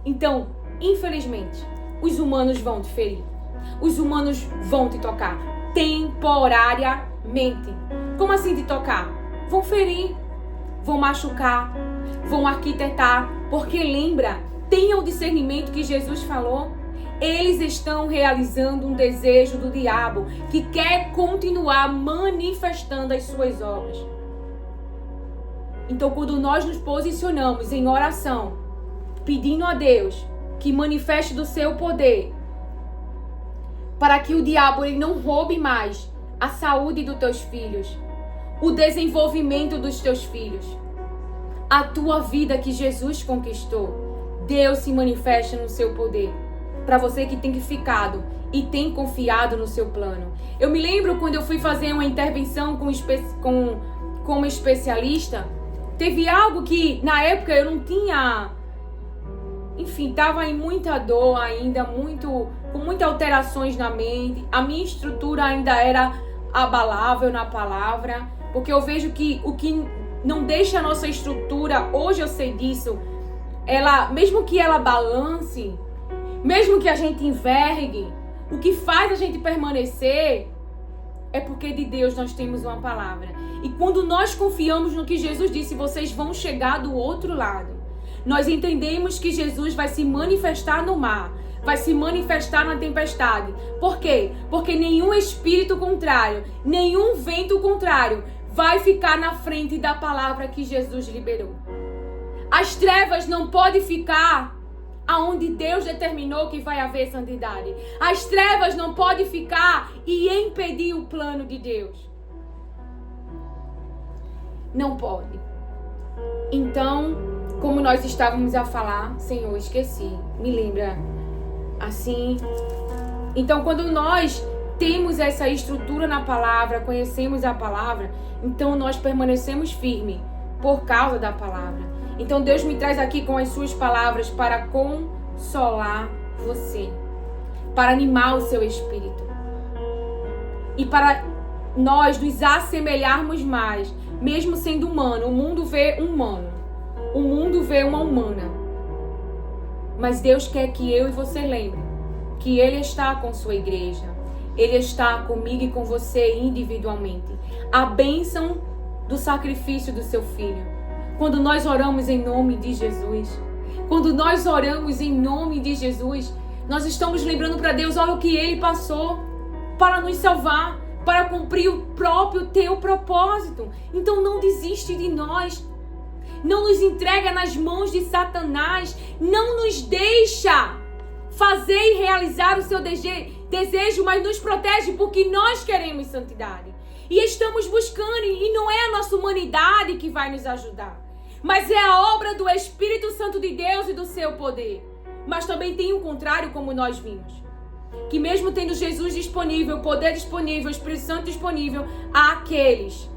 S1: então, infelizmente, os humanos vão te ferir, os humanos vão te tocar, temporariamente. Como assim te tocar? Vão ferir, vão machucar, vão arquitetar, porque lembra, tenha o discernimento que Jesus falou. Eles estão realizando um desejo do diabo que quer continuar manifestando as suas obras. Então, quando nós nos posicionamos em oração, pedindo a Deus que manifeste do seu poder, para que o diabo ele não roube mais a saúde dos teus filhos, o desenvolvimento dos teus filhos, a tua vida que Jesus conquistou, Deus se manifesta no seu poder. Para você que tem ficado e tem confiado no seu plano. Eu me lembro quando eu fui fazer uma intervenção com uma especialista, teve algo que na época eu não tinha, enfim, estava em muita dor ainda, com muitas alterações na mente, a minha estrutura ainda era abalável na palavra, porque eu vejo que o que não deixa a nossa estrutura, hoje eu sei disso, mesmo que ela balance, mesmo que a gente envergue, o que faz a gente permanecer é porque de Deus nós temos uma palavra. E quando nós confiamos no que Jesus disse, vocês vão chegar do outro lado. Nós entendemos que Jesus vai se manifestar no mar, vai se manifestar na tempestade. Por quê? Porque nenhum espírito contrário, nenhum vento contrário vai ficar na frente da palavra que Jesus liberou. As trevas não podem ficar aonde Deus determinou que vai haver santidade. As trevas não podem ficar e impedir o plano de Deus. Não pode. Então, como nós estávamos a falar, Senhor, esqueci, me lembra assim. Então, quando nós temos essa estrutura na palavra, conhecemos a palavra, então nós permanecemos firmes por causa da palavra. Então Deus me traz aqui com as suas palavras para consolar você, para animar o seu espírito e para nós nos assemelharmos mais, mesmo sendo humano. O mundo vê um humano, o mundo vê uma humana, mas Deus quer que eu e você lembrem que Ele está com sua igreja, Ele está comigo e com você individualmente. A bênção do sacrifício do seu filho. Quando nós oramos em nome de Jesus, quando nós oramos em nome de Jesus, nós estamos lembrando para Deus, olha o que Ele passou para nos salvar, para cumprir o próprio teu propósito. Então não desiste de nós, não nos entrega nas mãos de Satanás, não nos deixa fazer e realizar o seu desejo, mas nos protege porque nós queremos santidade. E estamos buscando, e não é a nossa humanidade que vai nos ajudar, mas é a obra do Espírito Santo de Deus e do seu poder. Mas também tem o contrário, como nós vimos. Que mesmo tendo Jesus disponível, o poder disponível, o Espírito Santo disponível, há aqueles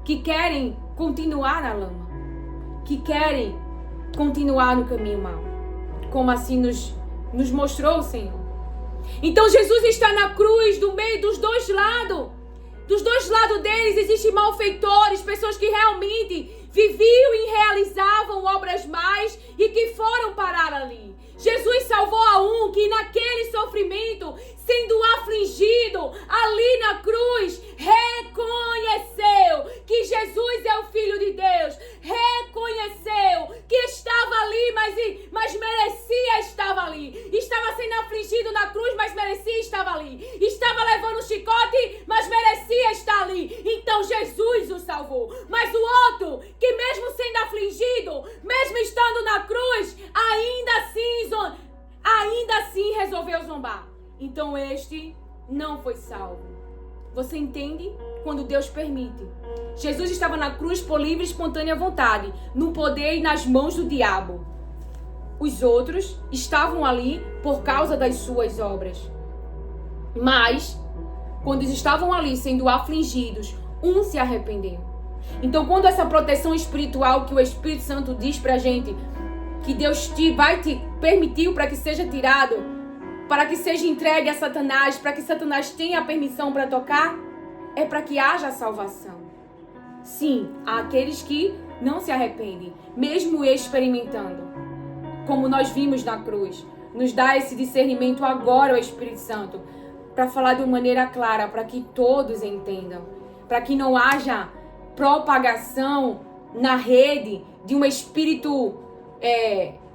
S1: que querem continuar na lama, que querem continuar no caminho mau. Como assim nos mostrou o Senhor. Então Jesus está na cruz, do meio dos dois lados. Dos dois lados deles existem malfeitores, pessoas que realmente viviam e realizavam obras mais e que foram parar ali. Jesus salvou a um que naquele sofrimento, sendo afligido ali na cruz, reconheceu que Jesus é o Filho de Deus, reconheceu que estava ali, mas merecia estar ali, estava sendo afligido na cruz, mas merecia estar ali, estava levando um chicote, mas merecia estar ali. Então Jesus o salvou. Mas o outro, que mesmo sendo afligido, mesmo estando na cruz, ainda assim resolveu zombar. Então este não foi salvo. Você entende? Quando Deus permite. Jesus estava na cruz por livre e espontânea vontade, no poder e nas mãos do diabo. Os outros estavam ali por causa das suas obras. Mas, quando estavam ali sendo afligidos, um se arrependeu. Então, quando essa proteção espiritual que o Espírito Santo diz pra gente, que Deus permitiu para que seja tirado, para que seja entregue a Satanás, para que Satanás tenha a permissão para tocar, é para que haja salvação. Sim, há aqueles que não se arrependem, mesmo experimentando. Como nós vimos na cruz, nos dá esse discernimento agora o Espírito Santo, para falar de uma maneira clara, para que todos entendam, para que não haja propagação na rede de um espírito,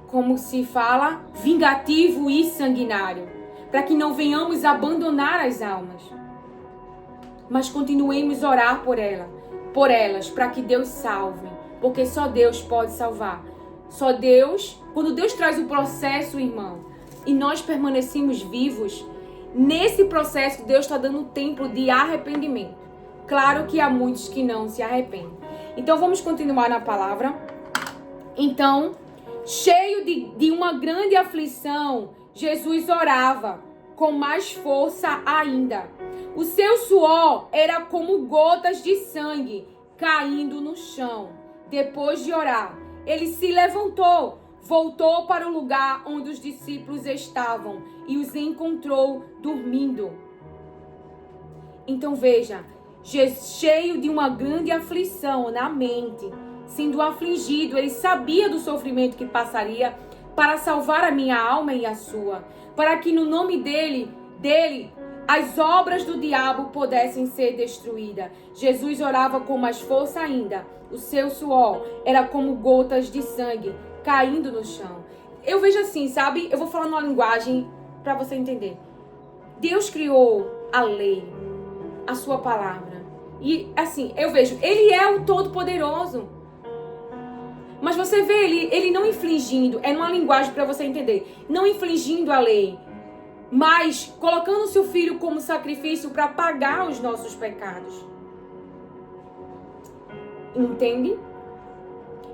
S1: como se fala, vingativo e sanguinário, para que não venhamos abandonar as almas, mas continuemos a orar por elas, para que Deus salve, porque só Deus pode salvar. Só Deus, quando Deus traz o processo, irmão, e nós permanecemos vivos, nesse processo Deus está dando tempo de arrependimento. Claro que há muitos que não se arrependem. Então vamos continuar na palavra. Então, cheio de uma grande aflição, Jesus orava com mais força ainda. O seu suor era como gotas de sangue caindo no chão. Depois de orar, ele se levantou, voltou para o lugar onde os discípulos estavam e os encontrou dormindo. Então veja, cheio de uma grande aflição na mente, sendo afligido, ele sabia do sofrimento que passaria para salvar a minha alma e a sua, para que no nome dele, as obras do diabo pudessem ser destruídas. Jesus orava com mais força ainda. O seu suor era como gotas de sangue caindo no chão. Eu vejo assim, sabe? Eu vou falar numa linguagem para você entender. Deus criou a lei, a sua palavra. E assim, eu vejo, ele é o Todo-Poderoso. Mas você vê ele não infligindo, é numa linguagem para você entender, não infligindo a lei, mas colocando o seu filho como sacrifício para pagar os nossos pecados. Entende?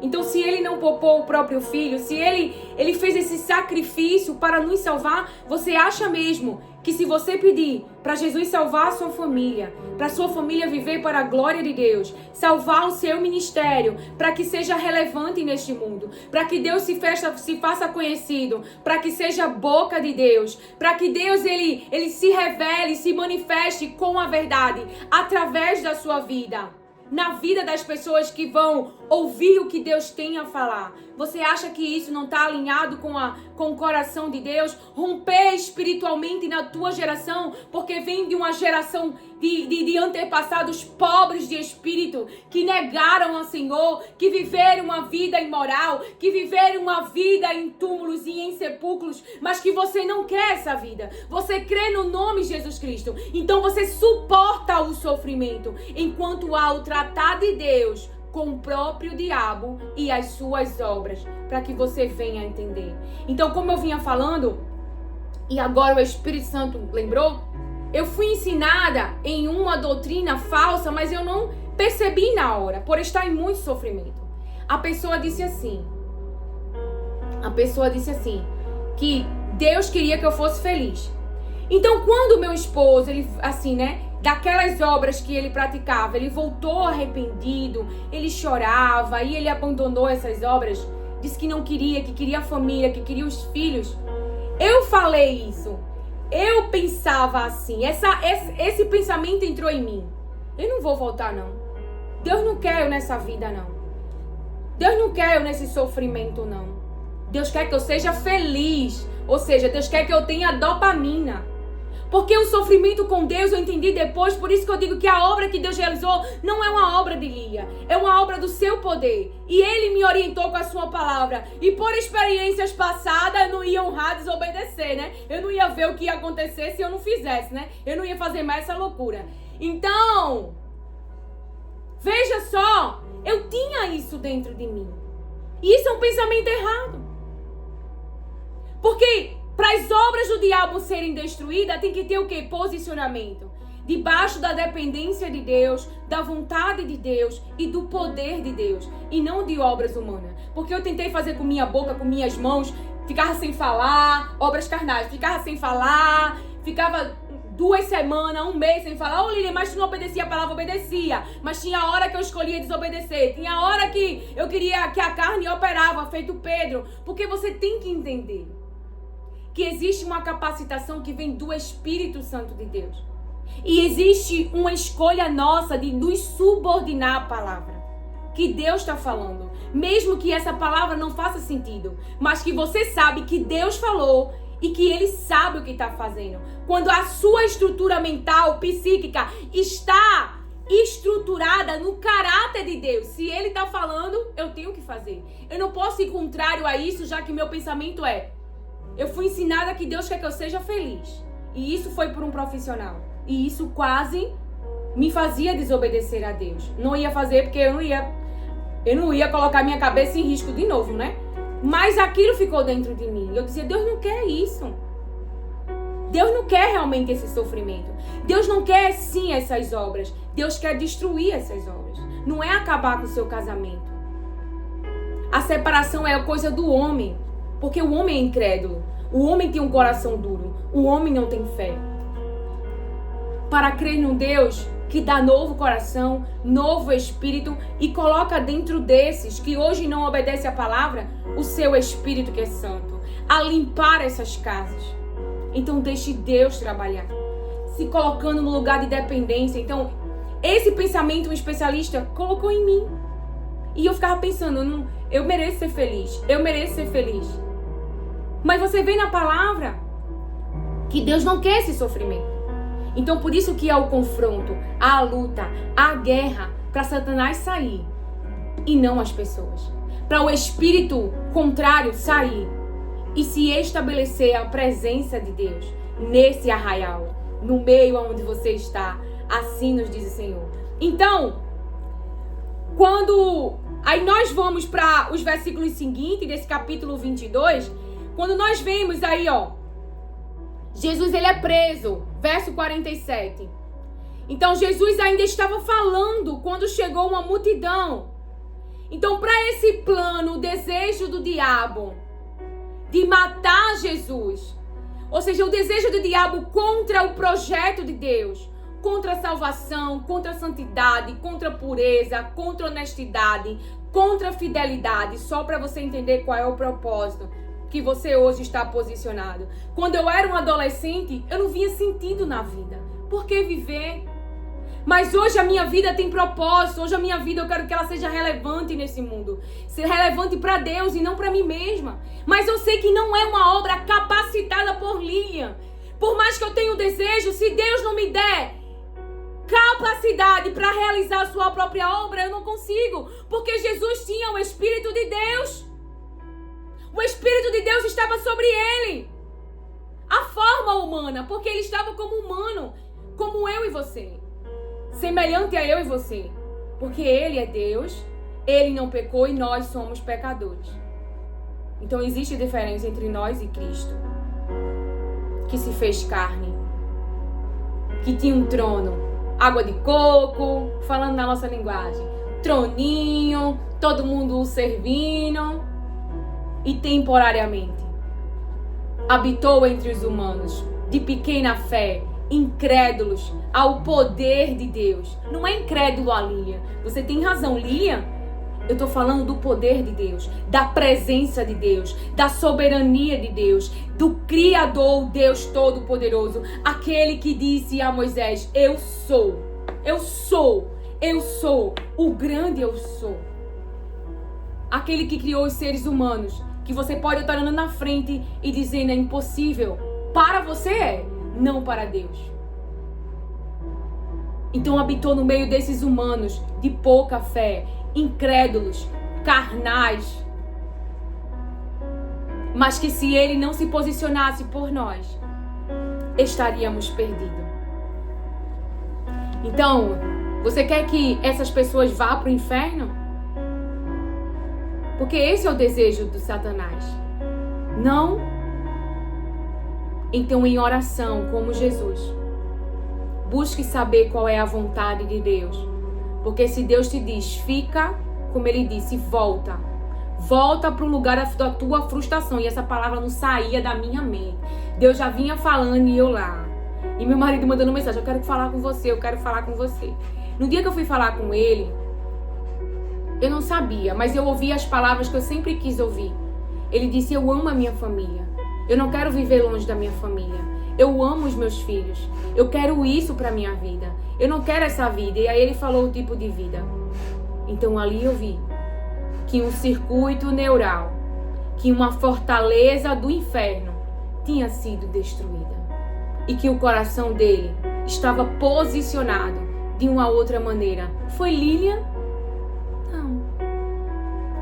S1: Então, se ele não poupou o próprio filho, se ele fez esse sacrifício para nos salvar, você acha mesmo que se você pedir para Jesus salvar a sua família, para a sua família viver para a glória de Deus, salvar o seu ministério, para que seja relevante neste mundo, para que Deus se faça conhecido, para que seja a boca de Deus, para que Deus ele se revele, se manifeste com a verdade através da sua vida, na vida das pessoas que vão ouvir o que Deus tem a falar. Você acha que isso não está alinhado com o coração de Deus? Romper espiritualmente na tua geração, porque vem de uma geração de antepassados pobres de espírito, que negaram ao Senhor, que viveram uma vida imoral, que viveram uma vida em túmulos e em sepulcros, mas que você não quer essa vida. Você crê no nome de Jesus Cristo. Então você suporta o sofrimento, enquanto há o tratar de Deus com o próprio diabo e as suas obras, para que você venha a entender. Então, como eu vinha falando, e agora o Espírito Santo lembrou, eu fui ensinada em uma doutrina falsa, mas eu não percebi na hora, por estar em muito sofrimento. A pessoa disse assim, que Deus queria que eu fosse feliz. Então, quando meu esposo, ele, assim, né, daquelas obras que ele praticava, ele voltou arrependido, ele chorava e ele abandonou essas obras, disse que não queria, que queria a família, que queria os filhos. Eu falei isso, eu pensava assim, esse pensamento entrou em mim. Eu não vou voltar, não. Deus não quer eu nessa vida, não. Deus não quer eu nesse sofrimento, não. Deus quer que eu seja feliz, ou seja, Deus quer que eu tenha dopamina. Porque o sofrimento com Deus eu entendi depois, por isso que eu digo que a obra que Deus realizou não é uma obra de Lia, é uma obra do seu poder. E Ele me orientou com a sua palavra. E por experiências passadas eu não ia honrar, desobedecer, né? Eu não ia ver o que ia acontecer se eu não fizesse, né? Eu não ia fazer mais essa loucura. Então, veja só, eu tinha isso dentro de mim. E isso é um pensamento errado. Porque para as obras do diabo serem destruídas, tem que ter o quê? Posicionamento. Debaixo da dependência de Deus, da vontade de Deus e do poder de Deus. E não de obras humanas. Porque eu tentei fazer com minha boca, com minhas mãos, ficava sem falar, obras carnais, ficava sem falar, ficava 2 semanas, 1 mês sem falar. Ô Lilian, mas tu não obedecia a palavra? Obedecia. Mas tinha hora que eu escolhia desobedecer. Tinha hora que eu queria que a carne operava, feito Pedro. Porque você tem que entender que existe uma capacitação que vem do Espírito Santo de Deus. E existe uma escolha nossa de nos subordinar à palavra que Deus está falando. Mesmo que essa palavra não faça sentido, mas que você sabe que Deus falou e que Ele sabe o que está fazendo. Quando a sua estrutura mental, psíquica, está estruturada no caráter de Deus. Se Ele está falando, eu tenho que fazer. Eu não posso ir contrário a isso, já que meu pensamento é: eu fui ensinada que Deus quer que eu seja feliz. E isso foi por um profissional. E isso quase me fazia desobedecer a Deus. Não ia fazer porque eu não ia Eu não ia colocar minha cabeça em risco de novo, né? Mas aquilo ficou dentro de mim. Eu dizia, Deus não quer isso. Deus não quer realmente esse sofrimento. Deus não quer, sim, essas obras. Deus quer destruir essas obras. Não é acabar com o seu casamento. A separação é coisa do homem. Porque o homem é incrédulo. O homem tem um coração duro. O homem não tem fé. Para crer num Deus que dá novo coração, novo espírito e coloca dentro desses que hoje não obedecem à palavra, o seu espírito que é santo, a limpar essas casas. Então deixe Deus trabalhar, se colocando no lugar de dependência. Então esse pensamento um especialista colocou em mim. E eu ficava pensando, eu mereço ser feliz, eu mereço ser feliz. Mas você vê na palavra que Deus não quer esse sofrimento. Então por isso que há o confronto, há a luta, há a guerra para Satanás sair e não as pessoas. Para o espírito contrário sair e se estabelecer a presença de Deus nesse arraial, no meio onde você está. Assim nos diz o Senhor. Então, aí nós vamos para os versículos seguintes desse capítulo 22, quando nós vemos aí, Jesus ele é preso, verso 47. Então Jesus ainda estava falando quando chegou uma multidão. Então para esse plano, o desejo do diabo de matar Jesus, ou seja, o desejo do diabo contra o projeto de Deus, contra a salvação, contra a santidade, contra a pureza, contra a honestidade, contra a fidelidade, só para você entender qual é o propósito que você hoje está posicionado. Quando eu era um adolescente, eu não via sentido na vida. Por que viver? Mas hoje a minha vida tem propósito. Hoje a minha vida eu quero que ela seja relevante nesse mundo. Ser relevante para Deus e não para mim mesma. Mas eu sei que não é uma obra capacitada por Lilian. Por mais que eu tenha o desejo, se Deus não me der capacidade para realizar a sua própria obra, eu não consigo. Porque Jesus tinha o Espírito de Deus. O Espírito de Deus estava sobre ele. A forma humana, porque ele estava como humano, como eu e você. Semelhante a eu e você. Porque ele é Deus, ele não pecou e nós somos pecadores. Então existe diferença entre nós e Cristo, que se fez carne, que tinha um trono, água de coco, falando na nossa linguagem, troninho, todo mundo o servindo. E temporariamente habitou entre os humanos, de pequena fé, incrédulos ao poder de Deus. Não é incrédulo a Lilian. Você tem razão, Lilian. Eu estou falando do poder de Deus, da presença de Deus, da soberania de Deus, do Criador, Deus Todo-Poderoso, aquele que disse a Moisés: eu sou, o grande eu sou. Aquele que criou os seres humanos, que você pode estar olhando na frente e dizendo é impossível. Para você não para Deus. Então habitou no meio desses humanos de pouca fé, incrédulos, carnais. Mas que se ele não se posicionasse por nós, estaríamos perdidos. Então, você quer que essas pessoas vá para o inferno? Porque esse é o desejo do Satanás. Não? Então, em oração, como Jesus, busque saber qual é a vontade de Deus. Porque se Deus te diz, fica, como ele disse, volta. Volta para o lugar da tua frustração. E essa palavra não saía da minha mente. Deus já vinha falando e eu lá. E meu marido mandando mensagem, eu quero falar com você, eu quero falar com você. No dia que eu fui falar com ele, eu não sabia, mas eu ouvi as palavras que eu sempre quis ouvir. Ele disse, eu amo a minha família. Eu não quero viver longe da minha família. Eu amo os meus filhos. Eu quero isso para minha vida. Eu não quero essa vida. E aí ele falou o tipo de vida. Então ali eu vi que um circuito neural, que uma fortaleza do inferno tinha sido destruída. E que o coração dele estava posicionado de uma outra maneira. Foi Lilian? Não.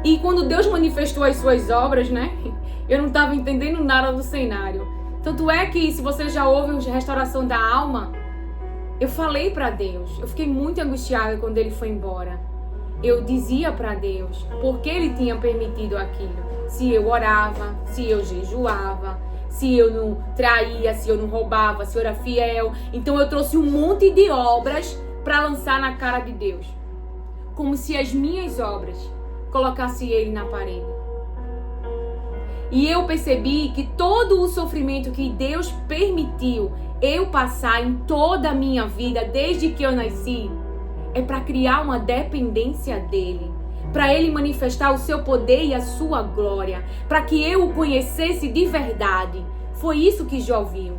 S1: E quando Deus manifestou as suas obras, né? Eu não estava entendendo nada do cenário. Tanto é que, se você já ouve a restauração da alma, eu falei para Deus. Eu fiquei muito angustiada quando ele foi embora. eu dizia para Deus por que Ele tinha permitido aquilo. Se eu orava, se eu jejuava, se eu não traía, se eu não roubava, se eu era fiel. Então eu trouxe um monte de obras para lançar na cara de Deus. Como se as minhas obras colocassem Ele na parede. E eu percebi que todo o sofrimento que Deus permitiu eu passar em toda a minha vida, desde que eu nasci, é para criar uma dependência dEle. Para Ele manifestar o seu poder e a sua glória. Para que eu o conhecesse de verdade. Foi isso que Jó viu.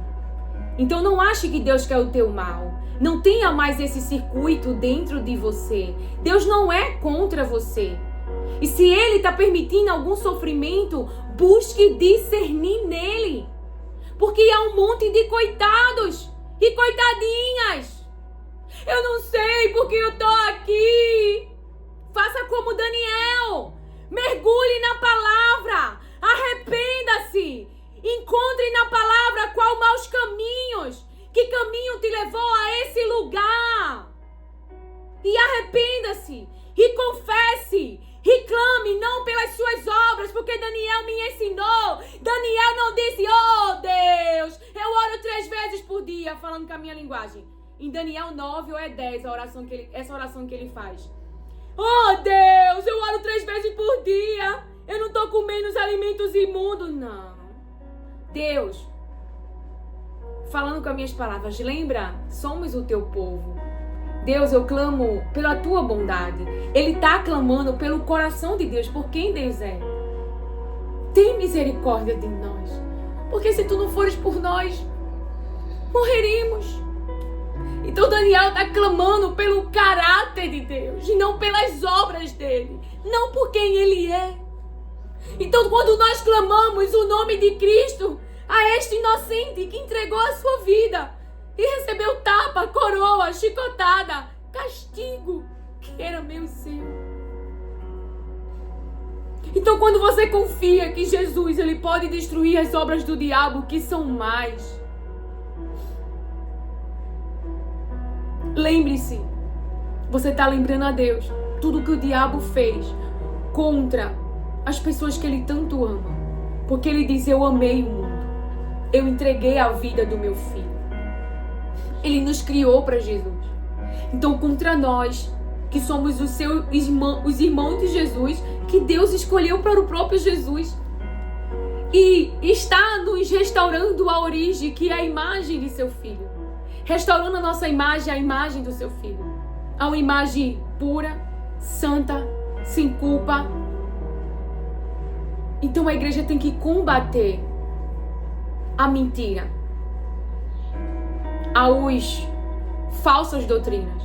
S1: Então não ache que Deus quer o teu mal. Não tenha mais esse circuito dentro de você. Deus não é contra você. E se Ele está permitindo algum sofrimento, busque discernir nele. Porque há um monte de coitados e coitadinhas. Eu não sei porque eu tô aqui. Faça como Daniel. Mergulhe na palavra. Arrependa-se. Encontre na palavra qual maus caminhos. Que caminho te levou a esse lugar. E arrependa-se. E confesse. Reclame não pelas suas obras, porque Daniel me ensinou. Daniel não disse, oh Deus, eu oro 3 vezes por dia, falando com a minha linguagem. Em Daniel 9 ou é 10 essa oração que ele faz. Oh Deus, eu oro 3 vezes por dia. Eu não estou comendo os alimentos imundos. Não. Deus, falando com as minhas palavras, lembra, somos o teu povo. Deus, eu clamo pela tua bondade. Ele está clamando pelo coração de Deus, por quem Deus é. Tem misericórdia de nós. Porque se tu não fores por nós, morreremos. Então Daniel está clamando pelo caráter de Deus e não pelas obras dele, não por quem ele é. Então quando nós clamamos o nome de Cristo a este inocente que entregou a sua vida e recebeu tapa, coroa, chicotada, castigo que era meu e seu. Então quando você confia que Jesus ele pode destruir as obras do diabo que são mais, lembre-se, você está lembrando a Deus tudo que o diabo fez contra as pessoas que ele tanto ama. Porque ele diz, eu amei o mundo. Eu entreguei a vida do meu filho. Ele nos criou para Jesus. Então contra nós, que somos os irmãos de Jesus, que Deus escolheu para o próprio Jesus. E está nos restaurando a origem, que é a imagem de seu filho. Restaurando a nossa imagem, a imagem do seu filho. A uma imagem pura, santa, sem culpa. Então a igreja tem que combater a mentira, as falsas doutrinas.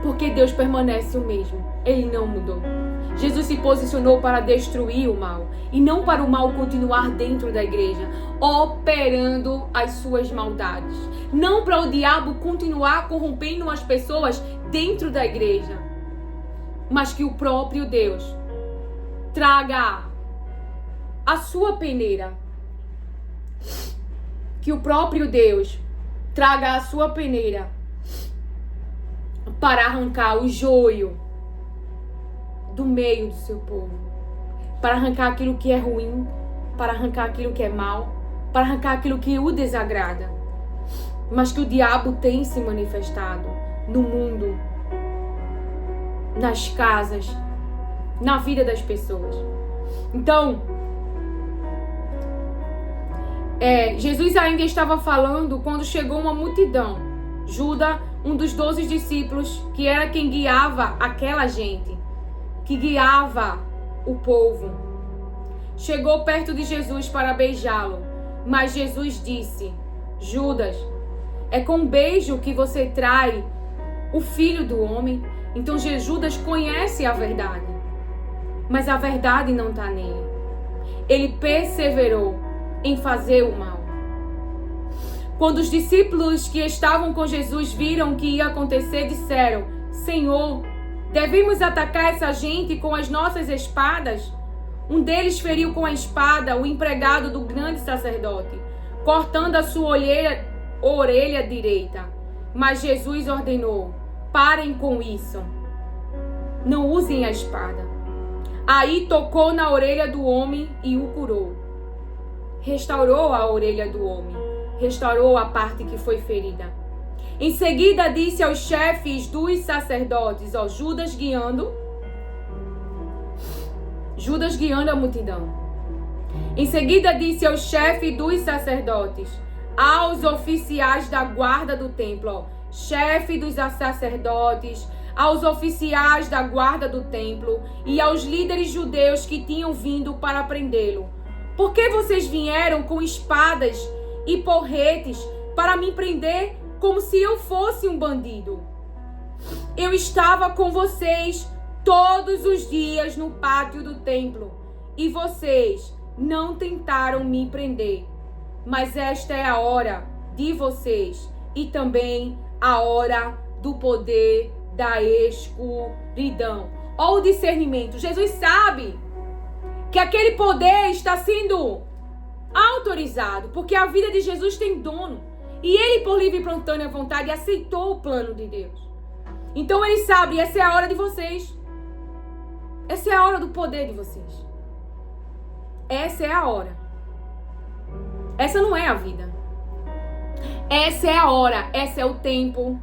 S1: Porque Deus permanece o mesmo. Ele não mudou. Jesus se posicionou para destruir o mal e não para o mal continuar dentro da igreja, operando as suas maldades. Não para o diabo continuar corrompendo as pessoas dentro da igreja, mas que o próprio Deus traga a sua peneira. Que o próprio Deus traga a sua peneira para arrancar o joio do meio do seu povo, para arrancar aquilo que é ruim, para arrancar aquilo que é mal, para arrancar aquilo que o desagrada. Mas que o diabo tem se manifestado no mundo, nas casas, na vida das pessoas. Então, Jesus ainda estava falando quando chegou uma multidão. Judas, um dos 12 discípulos, que era quem guiava aquela gente, que guiava o povo, chegou perto de Jesus para beijá-lo. Mas Jesus disse, Judas, é com beijo que você trai o Filho do Homem? Então Judas conhece a verdade, mas a verdade não está nele. Ele perseverou em fazer o mal. Quando os discípulos que estavam com Jesus viram o que ia acontecer, disseram, Senhor, devemos atacar essa gente com as nossas espadas? Um deles feriu com a espada o empregado do grande sacerdote, cortando a sua orelha direita. Mas Jesus ordenou, parem com isso. não usem a espada. Aí tocou na orelha do homem e o curou. Restaurou a orelha do homem, restaurou a parte que foi ferida. Em seguida disse aos chefes dos sacerdotes, Judas guiando a multidão. Em seguida disse aos chefes dos sacerdotes, aos oficiais da guarda do templo, chefe dos sacerdotes, aos oficiais da guarda do templo e aos líderes judeus que tinham vindo para prendê-lo. Por que vocês vieram com espadas e porretes para me prender como se eu fosse um bandido? Eu estava com vocês todos os dias no pátio do templo e vocês não tentaram me prender. Mas esta é a hora de vocês e também a hora do poder da escuridão. Olha o discernimento. Jesus sabe que aquele poder está sendo autorizado, porque a vida de Jesus tem dono. E ele, por livre e espontânea vontade, aceitou o plano de Deus. Então ele sabe, essa é a hora de vocês. Essa é a hora do poder de vocês. Essa é a hora. Essa não é a vida. Essa é a hora, esse é o tempo.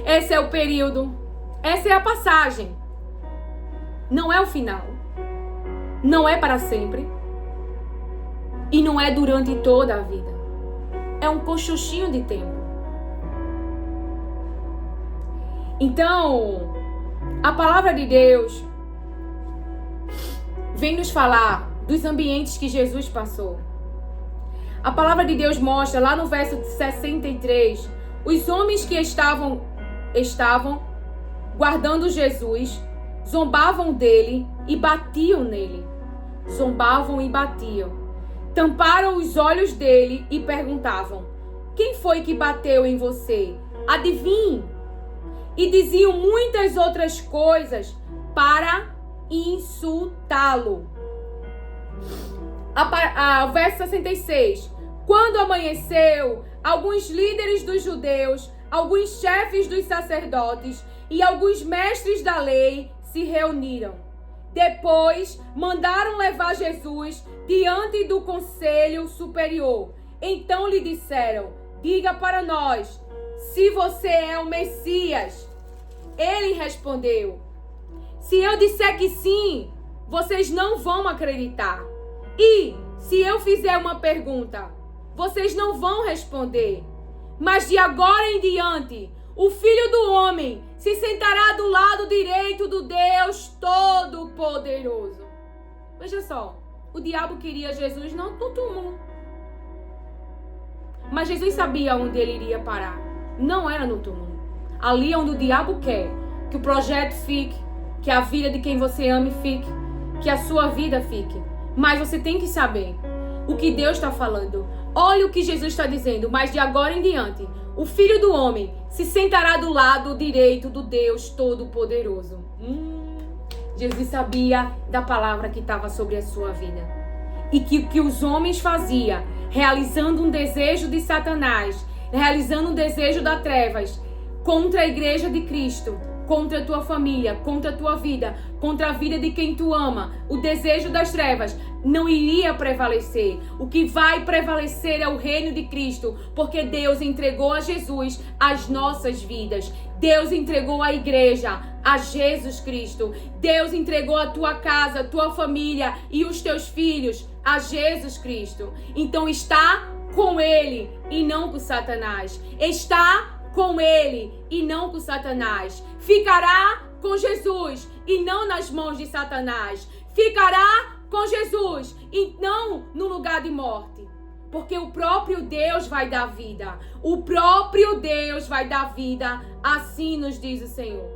S1: Esse é o período. Essa é a passagem. Não é o final. Não é para sempre. E não é durante toda a vida. É um cochochinho de tempo. Então, a palavra de Deus vem nos falar dos ambientes que Jesus passou. A palavra de Deus mostra lá no verso 63, os homens que estavam guardando Jesus, zombavam dele e batiam nele. Zombavam e batiam. Tamparam os olhos dele e perguntavam, quem foi que bateu em você? Adivinhe. E diziam muitas outras coisas para insultá-lo. Verso 66. Quando amanheceu, alguns líderes dos judeus, alguns chefes dos sacerdotes e alguns mestres da lei se reuniram. Depois, mandaram levar Jesus diante do conselho superior. Então lhe disseram, diga para nós, se você é o Messias. Ele respondeu, se eu disser que sim, vocês não vão acreditar. E se eu fizer uma pergunta, vocês não vão responder. Mas de agora em diante, o Filho do Homem se sentará do lado direito do Deus Todo-Poderoso. Veja só, o diabo queria Jesus não no túmulo. Mas Jesus sabia onde ele iria parar. Não era no túmulo. Ali onde o diabo quer que o projeto fique, que a vida de quem você ame fique, que a sua vida fique. Mas você tem que saber o que Deus está falando. Olha o que Jesus está dizendo. Mas de agora em diante, o Filho do Homem se sentará do lado direito do Deus Todo-Poderoso. Jesus sabia da palavra que estava sobre a sua vida. E que os homens faziam, realizando um desejo de Satanás, realizando um desejo das trevas, contra a igreja de Cristo, contra a tua família, contra a tua vida, contra a vida de quem tu ama, o desejo das trevas não iria prevalecer. O que vai prevalecer é o reino de Cristo, porque Deus entregou a Jesus as nossas vidas. Deus entregou a igreja a Jesus Cristo. Deus entregou a tua casa, a tua família e os teus filhos a Jesus Cristo. Então está com Ele e não com Satanás. Está com Ele e não com Satanás. Ficará com Jesus e não nas mãos de Satanás. Ficará com Jesus e não no lugar de morte. Porque o próprio Deus vai dar vida. O próprio Deus vai dar vida. Assim nos diz o Senhor.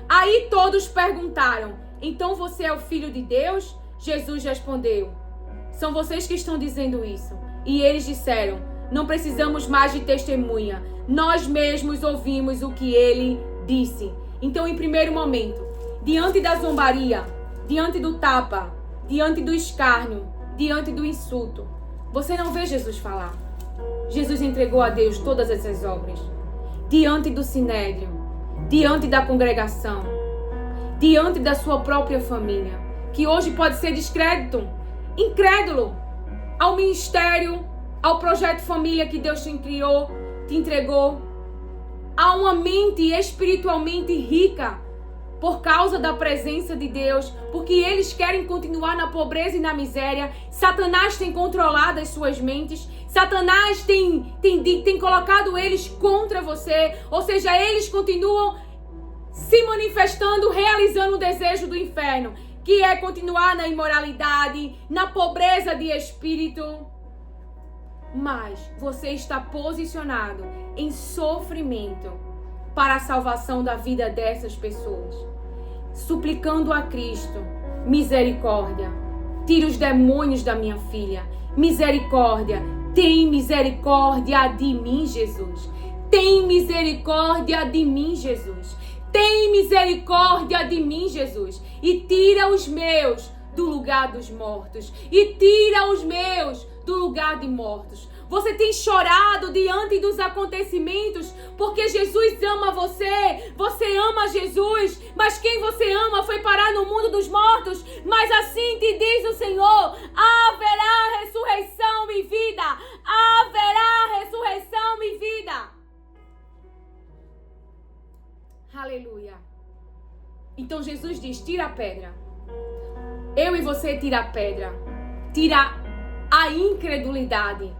S1: Aí todos perguntaram, então você é o Filho de Deus? Jesus respondeu, são vocês que estão dizendo isso. E eles disseram, não precisamos mais de testemunha. Nós mesmos ouvimos o que ele disse. Então, em primeiro momento, diante da zombaria, diante do tapa, diante do escárnio, diante do insulto, você não vê Jesus falar. Jesus entregou a Deus todas essas obras. Diante do sinédrio, diante da congregação, diante da sua própria família, que hoje pode ser descrédito, incrédulo ao ministério, ao projeto família que Deus te criou, te entregou, a uma mente espiritualmente rica por causa da presença de Deus, porque eles querem continuar na pobreza e na miséria. Satanás tem controlado as suas mentes, Satanás tem colocado eles contra você, ou seja, eles continuam se manifestando, realizando o desejo do inferno, que é continuar na imoralidade, na pobreza de espírito. Mas você está posicionado em sofrimento para a salvação da vida dessas pessoas, suplicando a Cristo: misericórdia, tira os demônios da minha filha, misericórdia, tem misericórdia de mim, Jesus, tem misericórdia de mim, Jesus, tem misericórdia de mim, Jesus, e tira os meus do lugar dos mortos, e tira os meus do lugar de mortos. Você tem chorado diante dos acontecimentos porque Jesus ama você, você ama Jesus, mas quem você ama foi parar no mundo dos mortos. Mas assim te diz o Senhor: haverá ressurreição e vida, haverá ressurreição e vida. Aleluia. Então Jesus diz: tira a pedra. Eu e você tira a pedra, tira a incredulidade,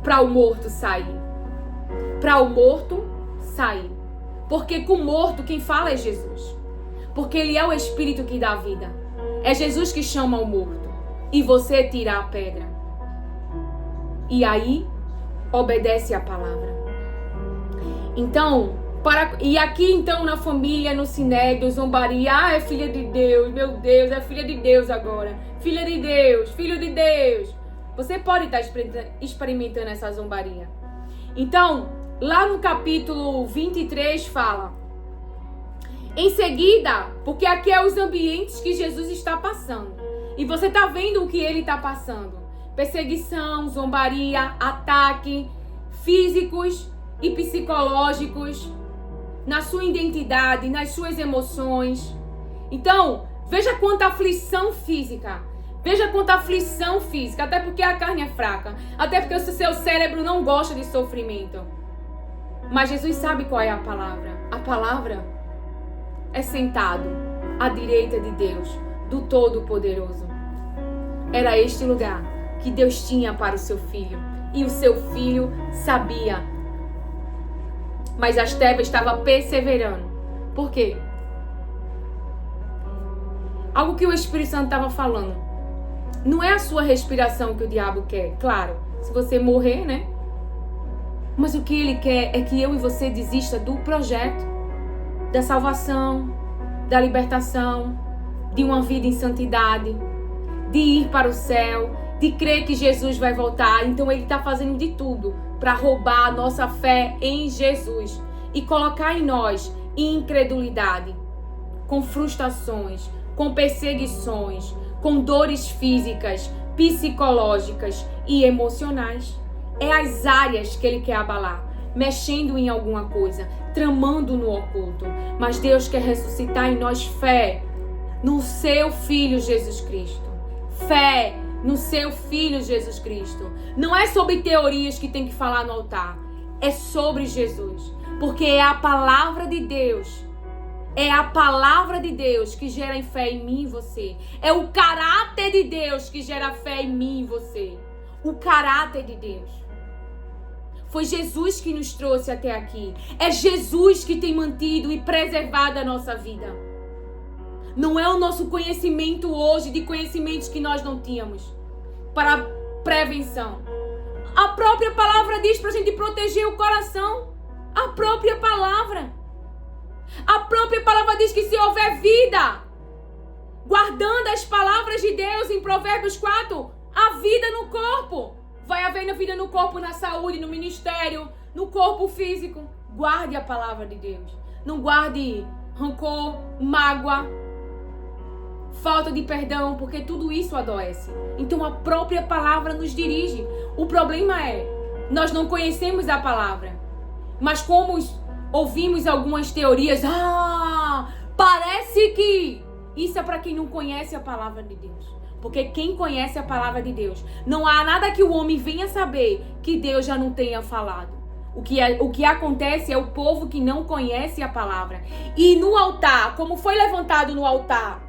S1: para o morto sair. Para o morto sair. Porque com o morto quem fala é Jesus. Porque ele é o Espírito que dá vida. É Jesus que chama o morto. E você tira a pedra. E aí obedece a palavra. Então, e aqui então na família, no sinédrio, zombaria: ah, é filha de Deus, meu Deus, é filha de Deus agora. Filha de Deus, filho de Deus. Você pode estar experimentando essa zombaria. Então, lá no capítulo 23 fala: em seguida, porque aqui é os ambientes que Jesus está passando. E você está vendo o que ele está passando. Perseguição, zombaria, ataque, físicos e psicológicos, na sua identidade, nas suas emoções. Então, veja quanta aflição física. Veja quanta aflição física, até porque a carne é fraca, até porque o seu cérebro não gosta de sofrimento. Mas Jesus sabe qual é a palavra. A palavra é sentado à direita de Deus, do Todo-Poderoso. Era este lugar que Deus tinha para o seu filho. E o seu filho sabia. Mas Esteva estava perseverando. Por quê? Algo que o Espírito Santo estava falando. Não é a sua respiração que o diabo quer, claro, se você morrer, né? Mas o que ele quer é que eu e você desista do projeto, da salvação, da libertação, de uma vida em santidade, de ir para o céu, de crer que Jesus vai voltar. Então ele está fazendo de tudo para roubar a nossa fé em Jesus e colocar em nós incredulidade, com frustrações, com perseguições, com dores físicas, psicológicas e emocionais. É as áreas que ele quer abalar, mexendo em alguma coisa, tramando no oculto. Mas Deus quer ressuscitar em nós fé no seu Filho Jesus Cristo. Fé no seu Filho Jesus Cristo. Não é sobre teorias que tem que falar no altar. É sobre Jesus. Porque é a palavra de Deus. É a palavra de Deus que gera fé em mim e você. É o caráter de Deus que gera fé em mim e você. O caráter de Deus. Foi Jesus que nos trouxe até aqui. É Jesus que tem mantido e preservado a nossa vida. Não é o nosso conhecimento hoje de conhecimentos que nós não tínhamos para prevenção. A própria palavra diz para a gente proteger o coração. A própria palavra. A própria palavra diz que se houver vida, guardando as palavras de Deus em Provérbios 4, a vida no corpo. Vai haver vida no corpo, na saúde, no ministério, no corpo físico. Guarde a palavra de Deus. Não guarde rancor, mágoa, falta de perdão, porque tudo isso adoece. Então a própria palavra nos dirige. O problema é, nós não conhecemos a palavra. Mas como ouvimos algumas teorias. Parece que... Isso é para quem não conhece a palavra de Deus. Porque quem conhece a palavra de Deus, não há nada que o homem venha saber que Deus já não tenha falado. O que acontece é o povo que não conhece a palavra. E no altar, como foi levantado no altar,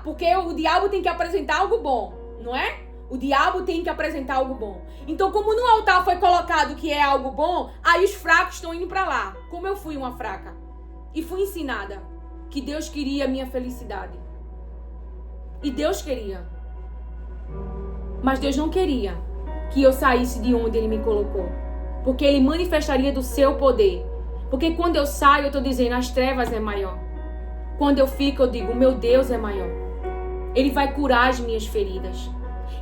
S1: porque o diabo tem que apresentar algo bom, não é? O diabo tem que apresentar algo bom. Então, como no altar foi colocado que é algo bom, aí os fracos estão indo para lá. Como eu fui uma fraca e fui ensinada que Deus queria a minha felicidade. E Deus queria. Mas Deus não queria que eu saísse de onde Ele me colocou. Porque Ele manifestaria do seu poder. Porque quando eu saio, eu estou dizendo, as trevas é maior. Quando eu fico, eu digo, meu Deus é maior. Ele vai curar as minhas feridas.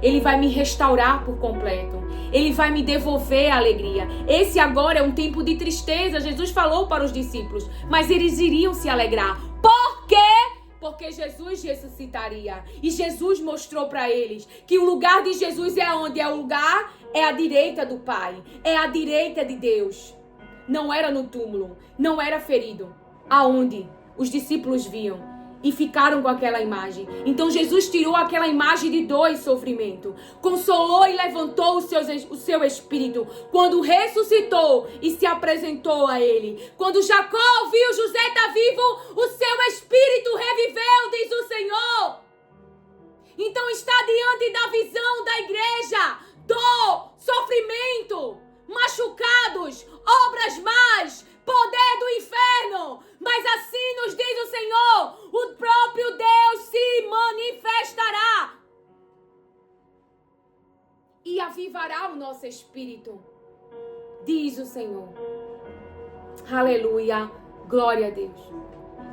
S1: Ele vai me restaurar por completo. Ele vai me devolver a alegria. Esse agora é um tempo de tristeza. Jesus falou para os discípulos. Mas eles iriam se alegrar. Por quê? Porque Jesus ressuscitaria. E Jesus mostrou para eles que o lugar de Jesus é onde? É a direita do Pai. É a direita de Deus. Não era no túmulo. Não era ferido. Aonde? Os discípulos viam. E ficaram com aquela imagem. Então Jesus tirou aquela imagem de dor e sofrimento. Consolou e levantou o seu espírito. Quando ressuscitou e se apresentou a ele. Quando Jacó viu José está vivo, o seu espírito reviveu, diz o Senhor. Então está diante da visão da igreja. Dor, sofrimento, machucados, obras más, poder do inferno. Mas assim nos diz o Senhor, o próprio Deus se manifestará e avivará o nosso espírito, diz o Senhor. Aleluia, glória a Deus.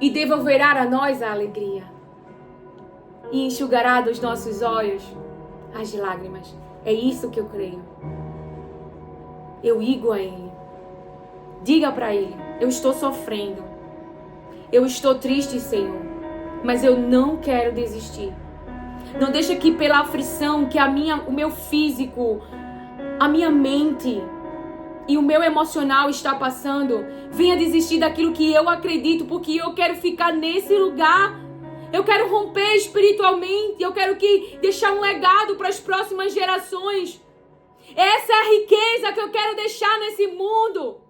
S1: E devolverá a nós a alegria e enxugará dos nossos olhos as lágrimas. É isso que eu creio. Eu ligo a Ele. Diga para Ele, eu estou sofrendo. Eu estou triste, Senhor, mas eu não quero desistir. Não deixa que pela aflição que o meu físico, a minha mente e o meu emocional está passando, venha desistir daquilo que eu acredito, porque eu quero ficar nesse lugar. Eu quero romper espiritualmente, eu quero deixar um legado para as próximas gerações. Essa é a riqueza que eu quero deixar nesse mundo.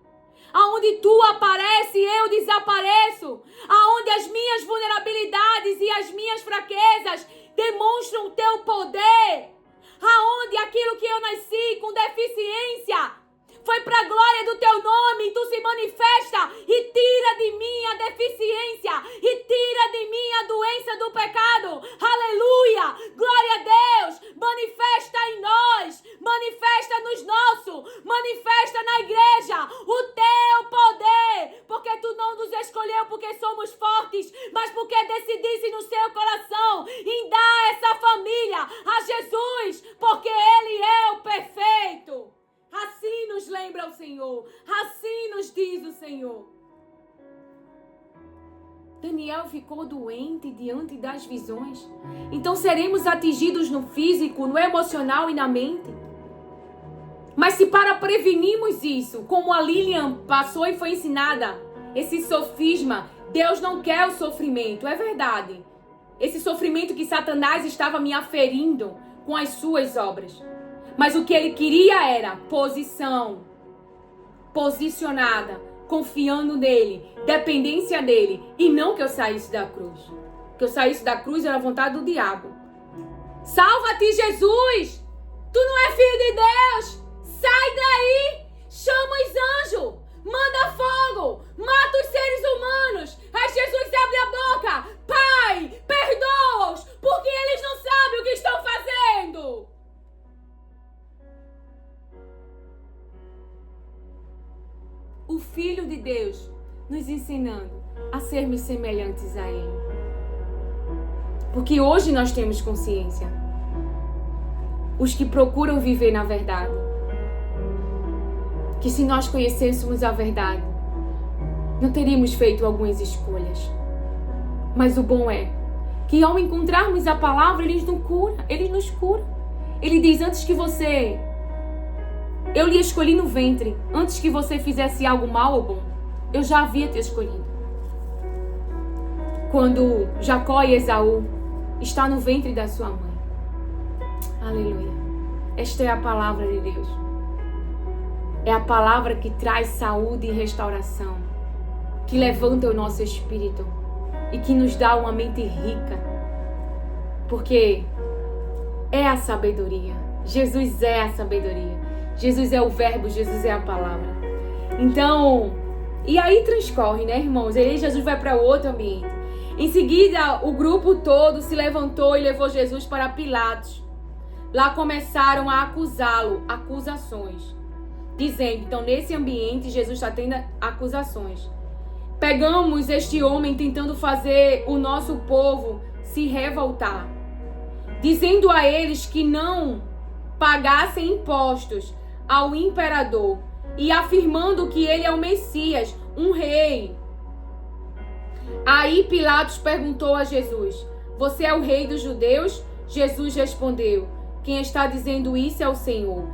S1: Aonde tu aparece, eu desapareço. Aonde as minhas vulnerabilidades e as minhas fraquezas demonstram o teu poder. Aonde aquilo que eu nasci com deficiência foi para a glória do teu nome. Tu se manifesta e tira de mim a deficiência. E tira de mim a doença do pecado. Aleluia! Glória a Deus! Manifesta em nós. Manifesta nos nossos. Manifesta na igreja o teu poder. Porque tu não nos escolheu porque somos fortes, mas porque decidisse no seu coração em dar essa família a Jesus. Porque Ele é o perfeito. Assim nos lembra o Senhor. Assim nos diz o Senhor. Daniel ficou doente diante das visões. Então seremos atingidos no físico, no emocional e na mente. Mas se para prevenirmos isso, como a Lilian passou e foi ensinada, esse sofisma, Deus não quer o sofrimento, é verdade. Esse sofrimento que Satanás estava me aferindo com as suas obras. Mas o que ele queria era posição, posicionada, confiando nele, dependência dele, e não que eu saísse da cruz. Que eu saísse da cruz era a vontade do diabo. Salva-te, Jesus! Tu não é filho de Deus! Sai daí! Chama os anjos! Manda fogo! Mata os seres humanos! Aí Jesus abre a boca! Pai, perdoa-os! Porque eles não sabem o que estão fazendo! O Filho de Deus nos ensinando a sermos semelhantes a Ele. Porque hoje nós temos consciência. Os que procuram viver na verdade. Que se nós conhecêssemos a verdade, não teríamos feito algumas escolhas. Mas o bom é que ao encontrarmos a palavra, Ele nos cura. Ele diz, antes que você Eu lhe escolhi no ventre, antes que você fizesse algo mal ou bom. Eu já havia te escolhido. Quando Jacó e Esaú estão no ventre da sua mãe. Aleluia. Esta é a palavra de Deus. É a palavra que traz saúde e restauração, que levanta o nosso espírito e que nos dá uma mente rica, porque é a sabedoria. Jesus é a sabedoria. Jesus é o verbo, Jesus é a palavra. Então, e aí transcorre, né, irmãos? E aí Jesus vai para outro ambiente. Em seguida, o grupo todo se levantou e levou Jesus para Pilatos. Lá começaram a acusá-lo, acusações. Dizendo, então nesse ambiente Jesus está tendo acusações. Pegamos este homem tentando fazer o nosso povo se revoltar. Dizendo a eles que não pagassem impostos ao imperador. E afirmando que ele é o Messias, um rei. Aí Pilatos perguntou a Jesus, você é o rei dos judeus? Jesus respondeu, quem está dizendo isso é o Senhor.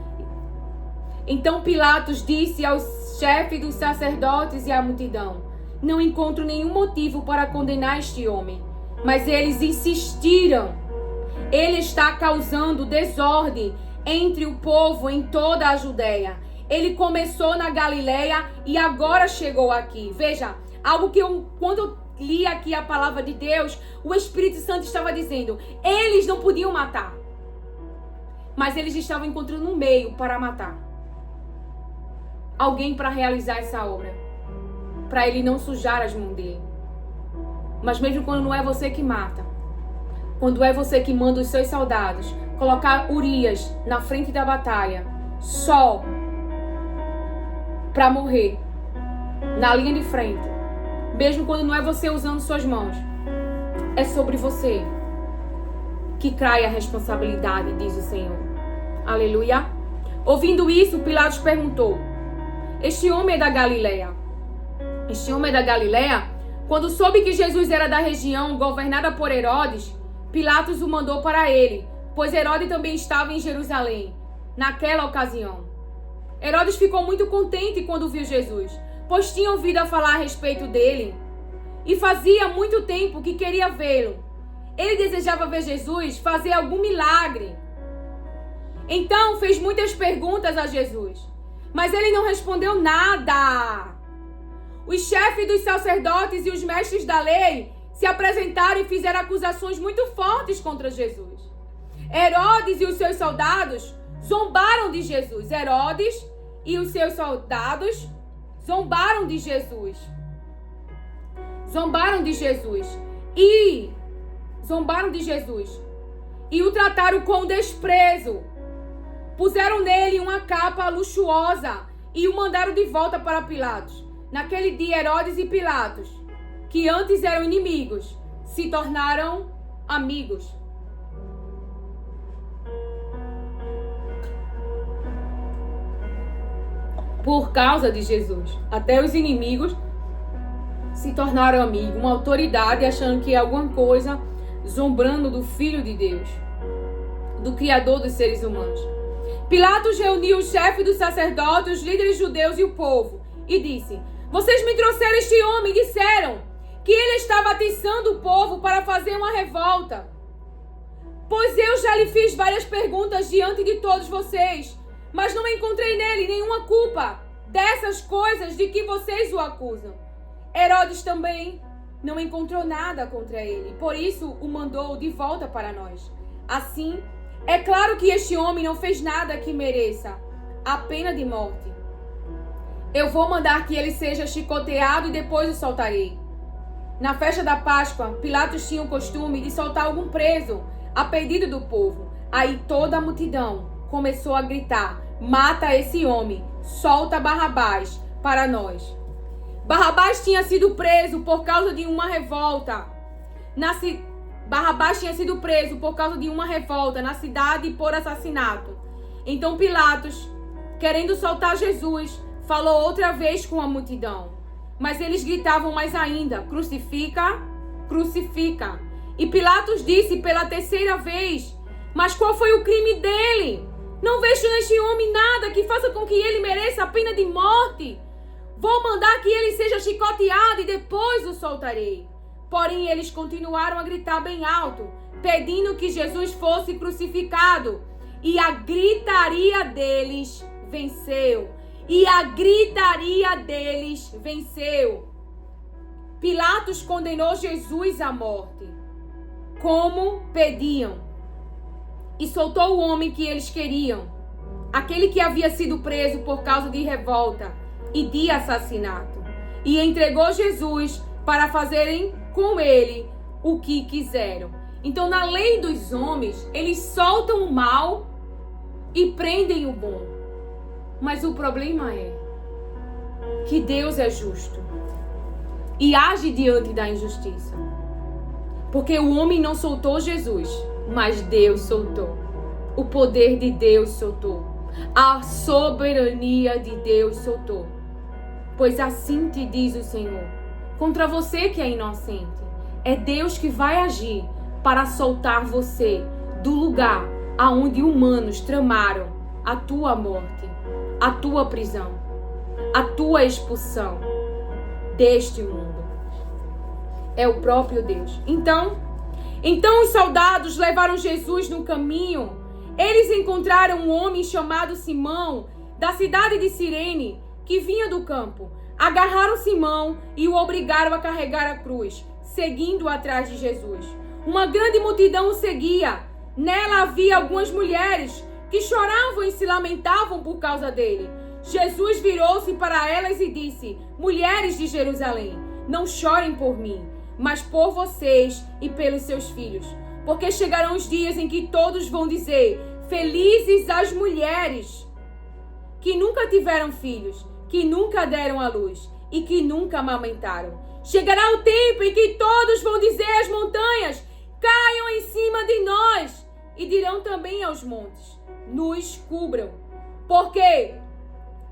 S1: Então Pilatos disse ao chefe dos sacerdotes e à multidão, não encontro nenhum motivo para condenar este homem. Mas eles insistiram. Ele está causando desordem entre o povo em toda a Judéia. Ele começou na Galileia e agora chegou aqui. Veja, algo que quando eu li aqui a palavra de Deus, o Espírito Santo estava dizendo, eles não podiam matar. Mas eles estavam encontrando um meio para matar. Alguém para realizar essa obra. Para ele não sujar as mãos dele. Mas mesmo quando não é você que mata. Quando é você que manda os seus soldados colocar Urias na frente da batalha. Só para morrer. Na linha de frente. Mesmo quando não é você usando suas mãos. É sobre você que cai a responsabilidade, diz o Senhor. Aleluia. Ouvindo isso, Pilatos perguntou, este homem é da Galileia? Este homem é da Galileia? Quando soube que Jesus era da região governada por Herodes, Pilatos o mandou para ele, pois Herodes também estava em Jerusalém, naquela ocasião. Herodes ficou muito contente quando viu Jesus, pois tinha ouvido a falar a respeito dele, e fazia muito tempo que queria vê-lo. Ele desejava ver Jesus fazer algum milagre. Então fez muitas perguntas a Jesus, mas ele não respondeu nada. Os chefes dos sacerdotes e os mestres da lei se apresentaram e fizeram acusações muito fortes contra Jesus. Herodes e os seus soldados zombaram de Jesus. Herodes e os seus soldados zombaram de Jesus. Zombaram de Jesus. E o trataram com desprezo. Puseram nele uma capa luxuosa e o mandaram de volta para Pilatos. Naquele dia, Herodes e Pilatos, que antes eram inimigos, se tornaram amigos. Por causa de Jesus. Até os inimigos se tornaram amigos. Uma autoridade achando que é alguma coisa, zombando do Filho de Deus, do Criador dos seres humanos. Pilatos reuniu os chefes dos sacerdotes, os líderes judeus e o povo e disse, vocês me trouxeram este homem e disseram que ele estava atiçando o povo para fazer uma revolta. Pois eu já lhe fiz várias perguntas diante de todos vocês, mas não encontrei nele nenhuma culpa dessas coisas de que vocês o acusam. Herodes também não encontrou nada contra ele, por isso o mandou de volta para nós. Assim, é claro que este homem não fez nada que mereça a pena de morte. Eu vou mandar que ele seja chicoteado e depois o soltarei. Na festa da Páscoa, Pilatos tinha o costume de soltar algum preso a pedido do povo. Aí toda a multidão começou a gritar, mata esse homem, solta Barrabás para nós. Barrabás tinha sido preso por causa de uma revolta. Barrabás tinha sido preso por causa de uma revolta na cidade por assassinato. Então Pilatos, querendo soltar Jesus, falou outra vez com a multidão. Mas eles gritavam mais ainda, crucifica, crucifica. E Pilatos disse pela terceira vez, mas qual foi o crime dele? Não vejo neste homem nada que faça com que ele mereça a pena de morte. Vou mandar que ele seja chicoteado e depois o soltarei. Porém, eles continuaram a gritar bem alto, pedindo que Jesus fosse crucificado. E a gritaria deles venceu. E a gritaria deles venceu. Pilatos condenou Jesus à morte, como pediam, e soltou o homem que eles queriam, aquele que havia sido preso por causa de revolta e de assassinato, e entregou Jesus para fazerem com ele o que quiseram. Então, na lei dos homens, eles soltam o mal e prendem o bom. Mas o problema é que Deus é justo e age diante da injustiça. Porque o homem não soltou Jesus, mas Deus soltou. O poder de Deus soltou. A soberania de Deus soltou. Pois assim te diz o Senhor, contra você que é inocente, é Deus que vai agir para soltar você do lugar aonde humanos tramaram a tua morte, a tua prisão, a tua expulsão deste mundo. É o próprio Deus. Então os soldados levaram Jesus no caminho. Eles encontraram um homem chamado Simão, da cidade de Cirene, que vinha do campo. Agarraram Simão e o obrigaram a carregar a cruz, seguindo atrás de Jesus. Uma grande multidão o seguia. Nela havia algumas mulheres que choravam e se lamentavam por causa dele. Jesus virou-se para elas e disse: mulheres de Jerusalém, não chorem por mim, mas por vocês e pelos seus filhos. Porque chegarão os dias em que todos vão dizer: felizes as mulheres que nunca tiveram filhos, que nunca deram à luz e que nunca amamentaram. Chegará o tempo em que todos vão dizer às montanhas: caiam em cima de nós. E dirão também aos montes: nos cubram. Por quê?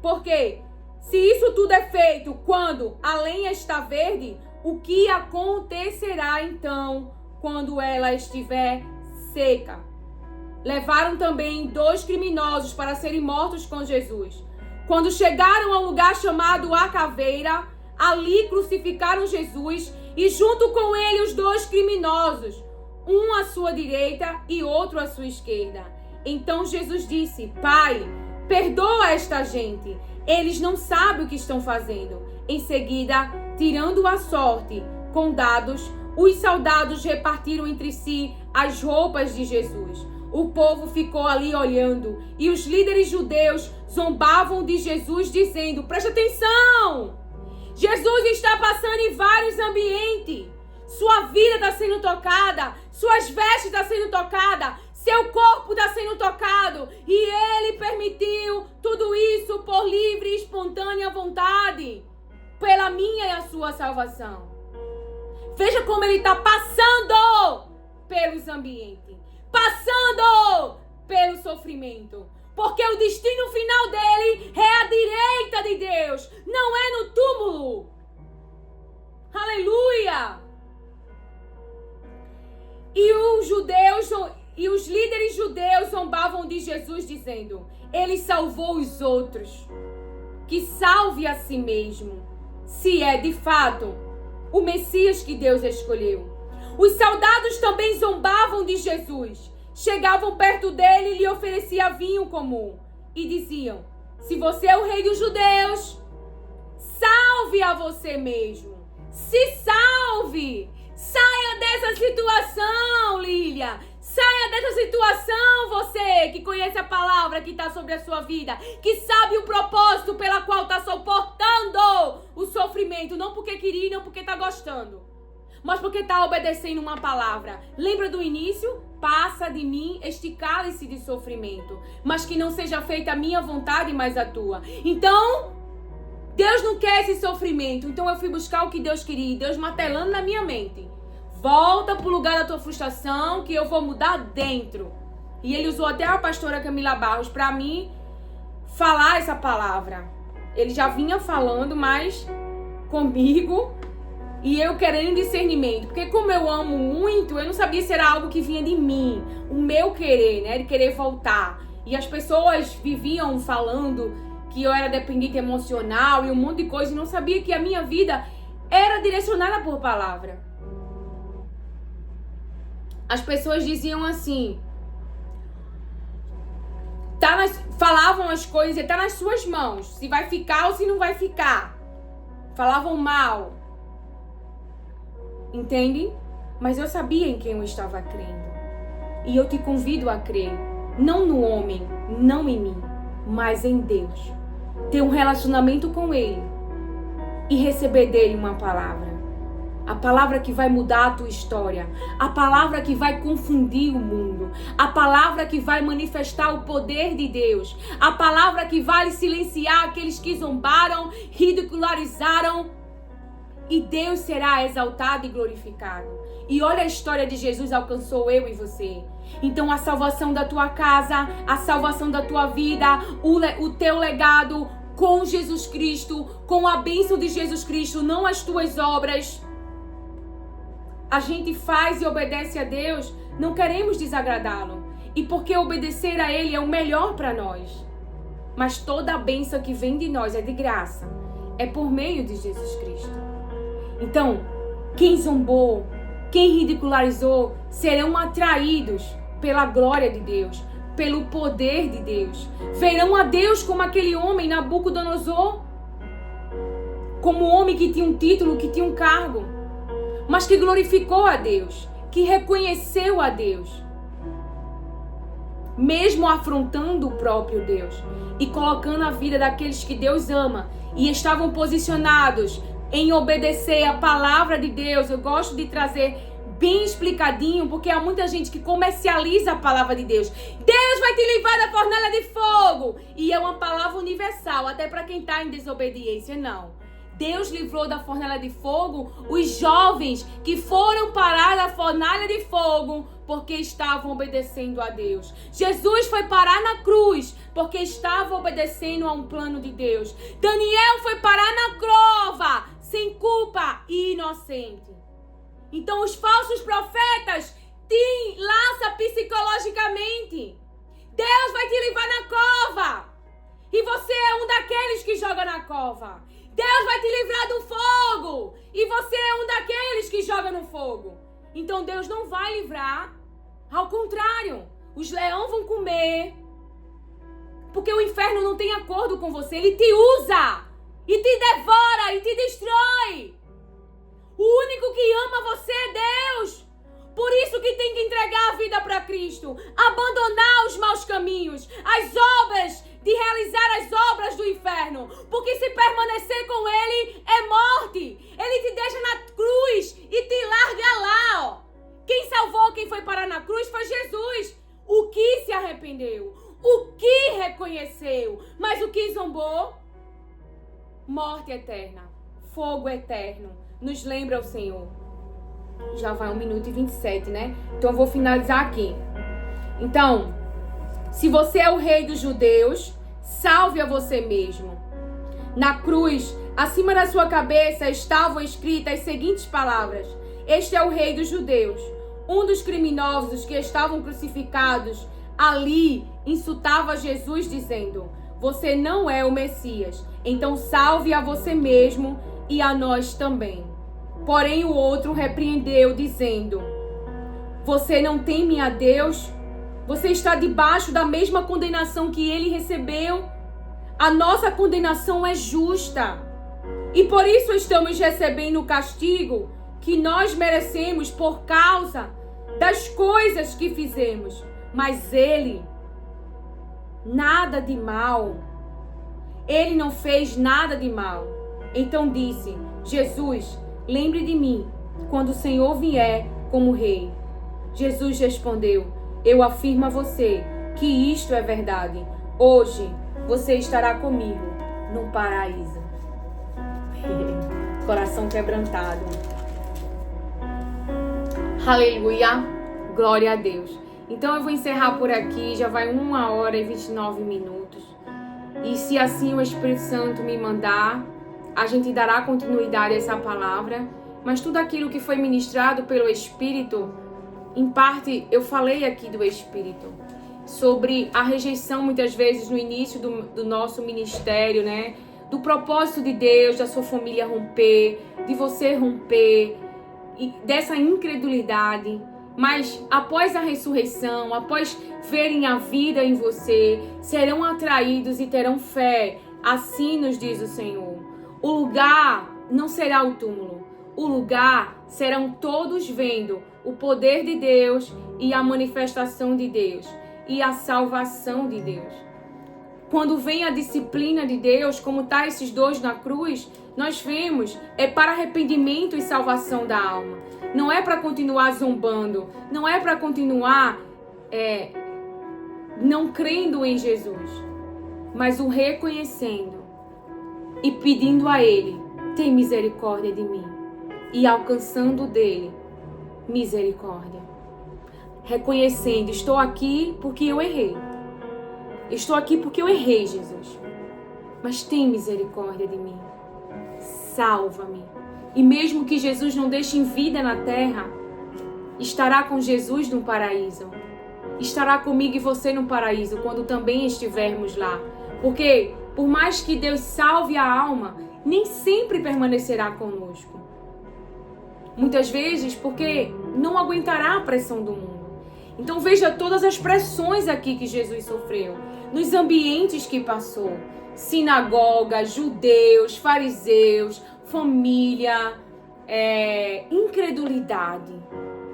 S1: Porque se isso tudo é feito quando a lenha está verde, o que acontecerá então quando ela estiver seca? Levaram também 2 criminosos para serem mortos com Jesus. Quando chegaram ao lugar chamado A Caveira, ali crucificaram Jesus e junto com ele os 2 criminosos, um à sua direita e outro à sua esquerda. Então Jesus disse: Pai, perdoa esta gente, eles não sabem o que estão fazendo. Em seguida, tirando a sorte com dados, os soldados repartiram entre si as roupas de Jesus. O povo ficou ali olhando e os líderes judeus zombavam de Jesus, dizendo: preste atenção! Jesus está passando em vários ambientes. Sua vida está sendo tocada, suas vestes estão sendo tocadas, seu corpo está sendo tocado. E ele permitiu tudo isso por livre e espontânea vontade, pela minha e a sua salvação. Veja como ele está passando pelos ambientes, passando pelo sofrimento. Porque o destino final dele é a direita de Deus, não é no túmulo. Aleluia! E os líderes judeus zombavam de Jesus, dizendo: ele salvou os outros, que salve a si mesmo, se é de fato o Messias que Deus escolheu. Os soldados também zombavam de Jesus. Chegavam perto dele e lhe ofereciam vinho comum. E diziam: se você é o rei dos judeus, salve a você mesmo. Se salve. Saia dessa situação, Lília. Saia dessa situação, você que conhece a palavra que está sobre a sua vida, que sabe o propósito pela qual está suportando o sofrimento. Não porque queria, não porque está gostando, mas porque está obedecendo uma palavra. Lembra do início? Passa de mim este cálice de sofrimento, mas que não seja feita a minha vontade, mas a tua. Então, Deus não quer esse sofrimento. Então eu fui buscar o que Deus queria. Deus martelando na minha mente: volta pro lugar da tua frustração, que eu vou mudar dentro. E ele usou até a pastora Camila Barros para mim falar essa palavra. Ele já vinha falando, mas comigo, e eu querendo discernimento. Porque como eu amo muito, eu não sabia se era algo que vinha de mim, o meu querer, né? De querer voltar. E as pessoas viviam falando que eu era dependente emocional e um monte de coisa, e não sabia que a minha vida era direcionada por palavra. As pessoas diziam assim, falavam as coisas, está nas suas mãos, se vai ficar ou se não vai ficar. Falavam mal. Entende? Mas eu sabia em quem eu estava crendo. E eu te convido a crer, não no homem, não em mim, mas em Deus. Ter um relacionamento com Ele e receber dele uma palavra. A palavra que vai mudar a tua história. A palavra que vai confundir o mundo. A palavra que vai manifestar o poder de Deus. A palavra que vai silenciar aqueles que zombaram, ridicularizaram. E Deus será exaltado e glorificado. E olha, a história de Jesus alcançou eu e você. Então a salvação da tua casa, a salvação da tua vida, o teu legado com Jesus Cristo, com a bênção de Jesus Cristo, não as tuas obras. A gente faz e obedece a Deus, não queremos desagradá-lo. E porque obedecer a Ele é o melhor para nós. Mas toda a bênção que vem de nós é de graça. É por meio de Jesus Cristo. Então, quem zombou, quem ridicularizou, serão atraídos pela glória de Deus, pelo poder de Deus. Verão a Deus como aquele homem, Nabucodonosor. Como um homem que tinha um título, que tinha um cargo, mas que glorificou a Deus, que reconheceu a Deus, mesmo afrontando o próprio Deus e colocando a vida daqueles que Deus ama e estavam posicionados em obedecer a palavra de Deus. Eu gosto de trazer bem explicadinho, porque há muita gente que comercializa a palavra de Deus. Deus vai te livrar da fornalha de fogo. E é uma palavra universal, até para quem está em desobediência. Não. Deus livrou da fornalha de fogo os jovens que foram parar na fornalha de fogo porque estavam obedecendo a Deus. Jesus foi parar na cruz porque estava obedecendo a um plano de Deus. Daniel foi parar na cova sem culpa e inocente. Então os falsos profetas te laçam psicologicamente. Deus vai te livrar na cova e você é um daqueles que joga na cova. Deus vai te livrar do fogo e você é um daqueles que joga no fogo. Então Deus não vai livrar. Ao contrário, os leões vão comer. Porque o inferno não tem acordo com você. Ele te usa e te devora e te destrói. O único que ama você é Deus. Por isso que tem que entregar a vida para Cristo. Abandonar os maus caminhos, as obras, de realizar as obras do inferno. Porque se permanecer com Ele é morte. Ele te deixa na cruz e te larga lá, ó. Quem salvou, quem foi parar na cruz foi Jesus. O que se arrependeu, o que reconheceu, mas o que zombou, morte eterna, fogo eterno. Nos lembra o Senhor. Já vai 1 minuto e 27, né? Então eu vou finalizar aqui. Então, se você é o rei dos judeus, salve a você mesmo. Na cruz, acima da sua cabeça, estavam escritas as seguintes palavras: Este é o rei dos judeus. Um dos criminosos que estavam crucificados ali insultava Jesus dizendo: Você não é o Messias, então salve a você mesmo e a nós também. Porém o outro repreendeu dizendo: Você não teme a Deus? Você está debaixo da mesma condenação que ele recebeu. A nossa condenação é justa. E por isso estamos recebendo o castigo que nós merecemos por causa das coisas que fizemos. Mas ele, nada de mal. Ele não fez nada de mal. Então disse: Jesus, lembre de mim quando o Senhor vier como rei. Jesus respondeu: Eu afirmo a você que isto é verdade. Hoje você estará comigo no paraíso. Coração quebrantado. Aleluia. Glória a Deus. Então eu vou encerrar por aqui. Já vai 1 hora e 29 minutos. E se assim o Espírito Santo me mandar, a gente dará continuidade a essa palavra. Mas tudo aquilo que foi ministrado pelo Espírito, em parte, eu falei aqui do Espírito. sobre a rejeição, muitas vezes, no início do nosso ministério, né? Do propósito de Deus, da sua família romper, de você romper, e dessa incredulidade. Mas após a ressurreição, após verem a vida em você, serão atraídos e terão fé. Assim nos diz o Senhor. O lugar não será o túmulo. O lugar serão todos vendo o poder de Deus e a manifestação de Deus e a salvação de Deus. Quando vem a disciplina de Deus, como está esses dois na cruz, nós vemos, é para arrependimento e salvação da alma. Não é para continuar zombando, não é para continuar não crendo em Jesus, mas o reconhecendo e pedindo a Ele, tem misericórdia de mim, e alcançando dele misericórdia. Reconhecendo, estou aqui porque eu errei. Estou aqui porque eu errei, Jesus. Mas tem misericórdia de mim. Salva-me. E mesmo que Jesus não deixe em vida na terra, estará com Jesus no paraíso. Estará comigo e você no paraíso, quando também estivermos lá. Porque, por mais que Deus salve a alma, nem sempre permanecerá conosco. Muitas vezes porque não aguentará a pressão do mundo. Então veja todas as pressões aqui que Jesus sofreu, nos ambientes que passou. Sinagoga, judeus, fariseus, família, incredulidade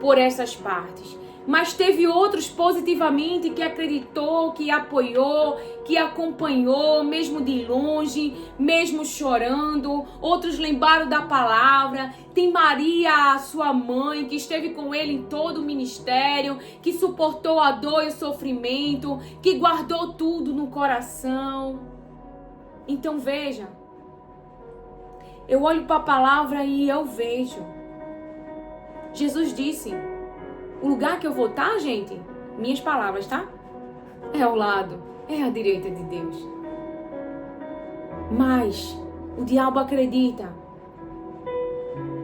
S1: por essas partes. Mas teve outros positivamente que acreditou, que apoiou, que acompanhou, mesmo de longe, mesmo chorando. Outros lembraram da palavra. Tem Maria, a sua mãe, que esteve com ele em todo o ministério, que suportou a dor e o sofrimento, que guardou tudo no coração. Então veja, eu olho para a palavra e eu vejo. Jesus disse: o lugar que eu vou estar, gente, minhas palavras, tá? É ao lado, é à direita de Deus. Mas o diabo acredita.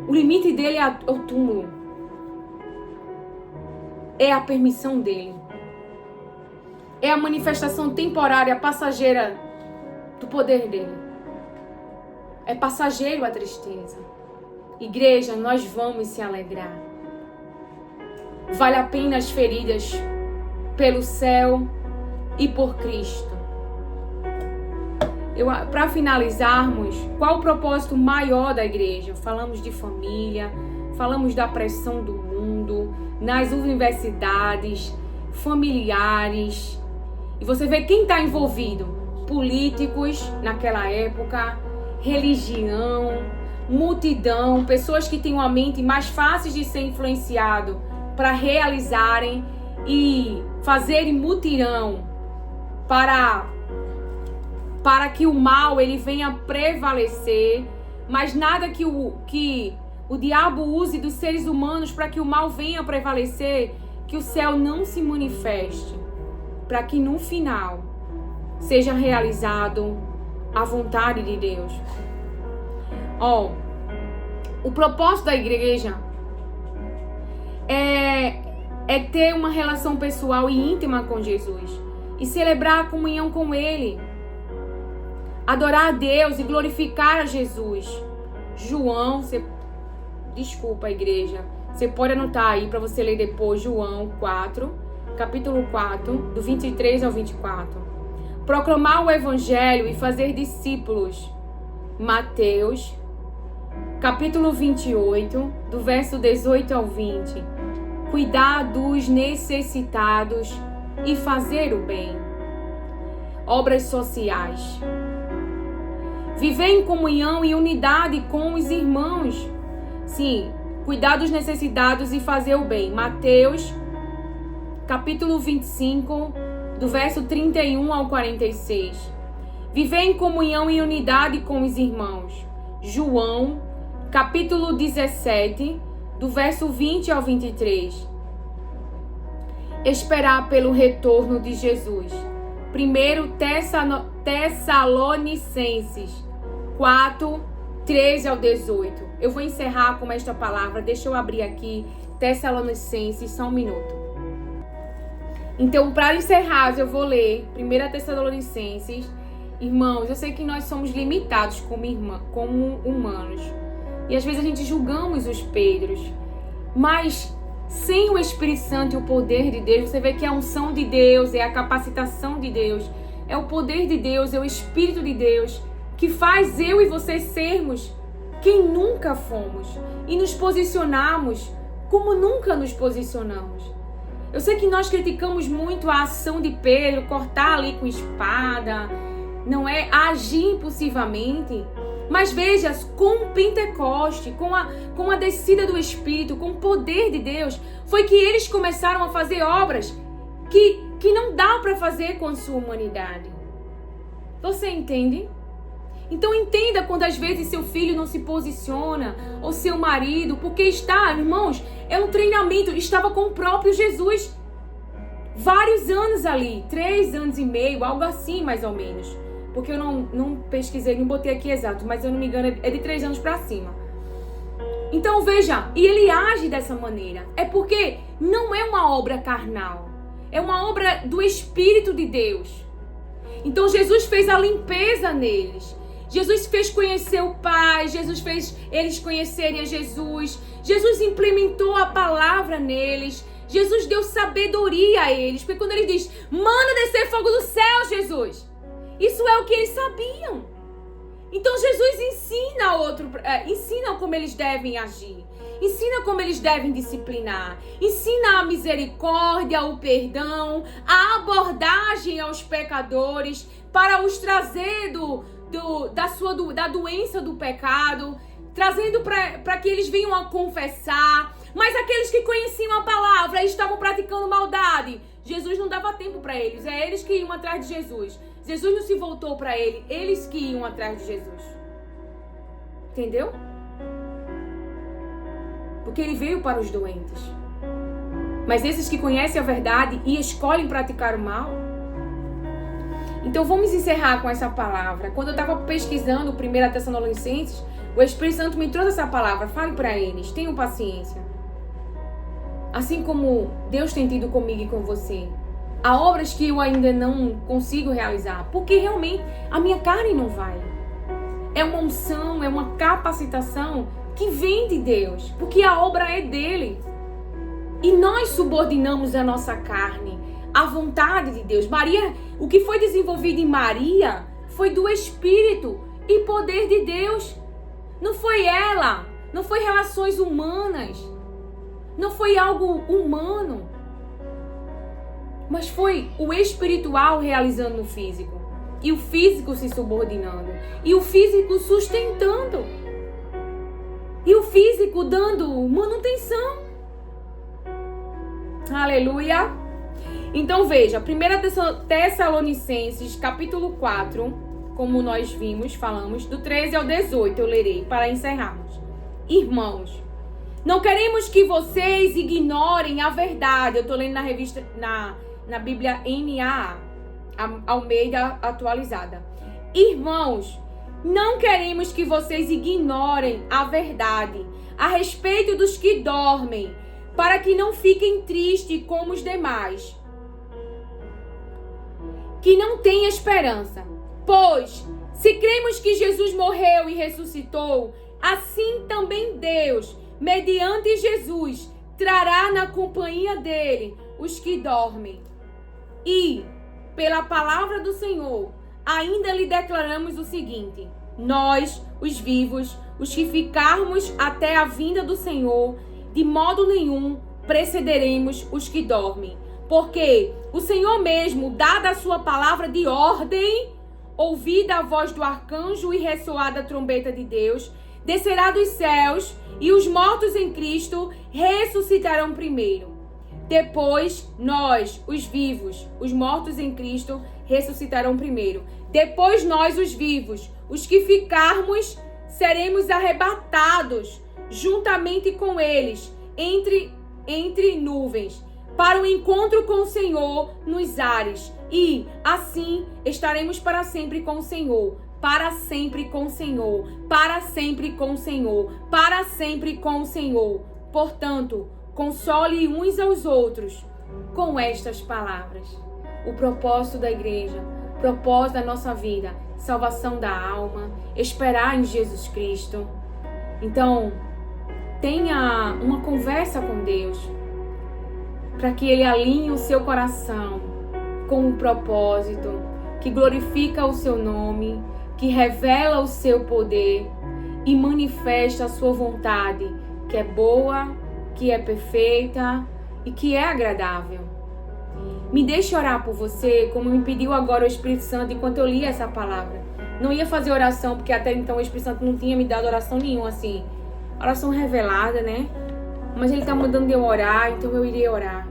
S1: O limite dele é o túmulo. É a permissão dele. É a manifestação temporária, passageira do poder dele. É passageiro a tristeza. Igreja, nós vamos se alegrar. Vale a pena as feridas pelo céu e por Cristo. Para finalizarmos, qual o propósito maior da igreja? Falamos de família, falamos da pressão do mundo, nas universidades, familiares. E você vê quem está envolvido: políticos naquela época, religião, multidão, pessoas que têm uma mente mais fácil de ser influenciado para realizarem e fazerem mutirão para que o mal ele venha prevalecer, mas nada que o diabo use dos seres humanos para que o mal venha prevalecer, que o céu não se manifeste, para que no final seja realizado a vontade de Deus. O propósito da igreja é ter uma relação pessoal e íntima com Jesus e celebrar a comunhão com Ele, adorar a Deus e glorificar a Jesus. João, desculpa, igreja, você pode anotar aí para você ler depois, João 4, capítulo 4, do 23 ao 24. Proclamar o evangelho e fazer discípulos. Mateus, capítulo 28, do verso 18 ao 20. Cuidar dos necessitados e fazer o bem. Obras sociais. Viver em comunhão e unidade com os irmãos. Sim, cuidar dos necessitados e fazer o bem. Mateus, capítulo 25, do verso 31 ao 46. Viver em comunhão e unidade com os irmãos. João, capítulo 17, do verso 20 ao 23. Esperar pelo retorno de Jesus. 1 Tessalonicenses 4, 13 ao 18. Eu vou encerrar com esta palavra. Deixa eu abrir aqui Tessalonicenses, só um minuto. Então, para encerrar, eu vou ler 1 Tessalonicenses. Irmãos, eu sei que nós somos limitados como humanos. E às vezes a gente julgamos os Pedros. Mas sem o Espírito Santo e o poder de Deus, você vê que a unção de Deus, é a capacitação de Deus, é o poder de Deus, é o Espírito de Deus, que faz eu e você sermos quem nunca fomos. E nos posicionarmos como nunca nos posicionamos. Eu sei que nós criticamos muito a ação de Pedro, cortar ali com espada, não é? Agir impulsivamente. Mas veja, com o Pentecoste, com a descida do Espírito, com o poder de Deus, foi que eles começaram a fazer obras que não dá para fazer com a sua humanidade. Você entende? Então entenda quando às vezes seu filho não se posiciona, ou seu marido, porque está, irmãos, é um treinamento, estava com o próprio Jesus. Vários anos ali, 3 anos e meio, algo assim mais ou menos. Porque eu não pesquisei, não botei aqui exato, mas eu não me engano, é de 3 anos para cima. Então veja, e ele age dessa maneira. É porque não é uma obra carnal, é uma obra do Espírito de Deus. Então Jesus fez a limpeza neles. Jesus fez conhecer o Pai, Jesus fez eles conhecerem a Jesus. Jesus implementou a palavra neles. Jesus deu sabedoria a eles. Porque quando ele diz, manda descer fogo do céu, Jesus, isso é o que eles sabiam. Então Jesus ensina como eles devem agir. Ensina como eles devem disciplinar. Ensina a misericórdia, o perdão, a abordagem aos pecadores para os trazer da doença do pecado, trazendo para que eles venham a confessar. Mas aqueles que conheciam a palavra e estavam praticando maldade, Jesus não dava tempo para eles. É eles que iam atrás de Jesus. Jesus não se voltou para eles que iam atrás de Jesus. Entendeu? Porque ele veio para os doentes. Mas esses que conhecem a verdade e escolhem praticar o mal. Então vamos encerrar com essa palavra. Quando eu estava pesquisando 1 Tessalonicenses, o Espírito Santo me trouxe essa palavra. Fale para eles, tenham paciência. Assim como Deus tem tido comigo e com você. Há obras que eu ainda não consigo realizar, porque realmente a minha carne não vai. É uma unção, é uma capacitação que vem de Deus, porque a obra é dele. E nós subordinamos a nossa carne à vontade de Deus. Maria, o que foi desenvolvido em Maria foi do Espírito e poder de Deus. Não foi ela, não foi relações humanas, não foi algo humano, mas foi o espiritual realizando no físico. E o físico se subordinando. E o físico sustentando. E o físico dando manutenção. Aleluia. Então veja, 1 Tessalonicenses capítulo 4, como nós falamos, do 13 ao 18, eu lerei para encerrarmos. Irmãos, não queremos que vocês ignorem a verdade. Eu estou lendo na revista, na Bíblia NAA, Almeida atualizada. Irmãos, não queremos que vocês ignorem a verdade a respeito dos que dormem, para que não fiquem tristes como os demais, que não têm esperança. Pois, se cremos que Jesus morreu e ressuscitou, assim também Deus, mediante Jesus, trará na companhia dele os que dormem. E, pela palavra do Senhor, ainda lhe declaramos o seguinte: nós, os vivos, os que ficarmos até a vinda do Senhor, de modo nenhum precederemos os que dormem. Porque o Senhor mesmo, dada a sua palavra de ordem, ouvida a voz do arcanjo e ressoada a trombeta de Deus, descerá dos céus, e os mortos em Cristo ressuscitarão primeiro. Depois, nós, os vivos, os mortos em Cristo, ressuscitarão primeiro. Depois, nós, os vivos, os que ficarmos, seremos arrebatados juntamente com eles, entre nuvens, para o encontro com o Senhor nos ares. E, assim, estaremos para sempre com o Senhor. Para sempre com o Senhor. Para sempre com o Senhor. Para sempre com o Senhor. Portanto, console uns aos outros com estas palavras. O propósito da igreja, o propósito da nossa vida, salvação da alma, esperar em Jesus Cristo. Então, tenha uma conversa com Deus, para que Ele alinhe o seu coração com um propósito que glorifica o seu nome, que revela o seu poder e manifesta a sua vontade, que é boa, que é perfeita e que é agradável. Me deixe orar por você, como me pediu agora o Espírito Santo enquanto eu li essa palavra. Não ia fazer oração, porque até então o Espírito Santo não tinha me dado oração nenhuma, assim. Oração revelada, né? Mas Ele está mandando eu orar, então eu irei orar.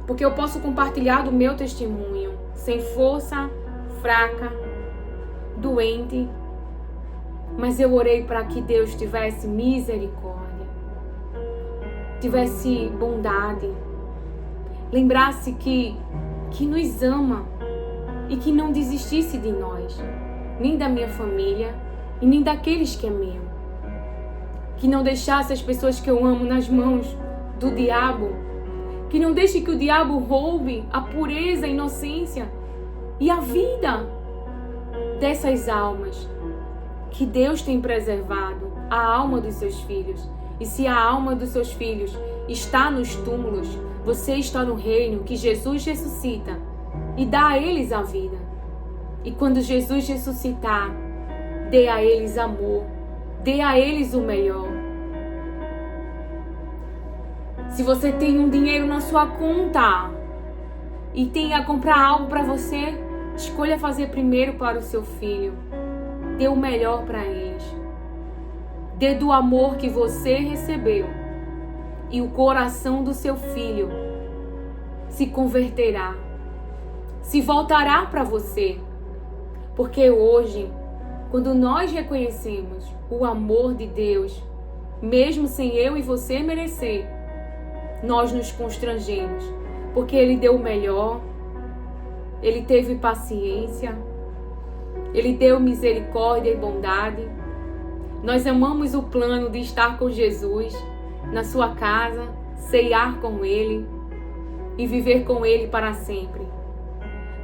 S1: Porque eu posso compartilhar do meu testemunho, sem força, fraca, doente. Mas eu orei para que Deus tivesse misericórdia, tivesse bondade, lembrasse que nos ama e que não desistisse de nós, nem da minha família e nem daqueles que é meu. Que não deixasse as pessoas que eu amo nas mãos do diabo, que não deixe que o diabo roube a pureza, a inocência e a vida dessas almas que Deus tem preservado, a alma dos seus filhos. E se a alma dos seus filhos está nos túmulos, você está no reino que Jesus ressuscita e dá a eles a vida. E quando Jesus ressuscitar, dê a eles amor, dê a eles o melhor. Se você tem um dinheiro na sua conta e tem a comprar algo para você, escolha fazer primeiro para o seu filho. Dê o melhor para eles. Dê do amor que você recebeu. E o coração do seu filho se converterá. Se voltará para você. Porque hoje, quando nós reconhecemos o amor de Deus, mesmo sem eu e você merecer, nós nos constrangemos. Porque Ele deu o melhor. Ele teve paciência. Ele deu misericórdia e bondade. Nós amamos o plano de estar com Jesus na sua casa, ceiar com Ele e viver com Ele para sempre.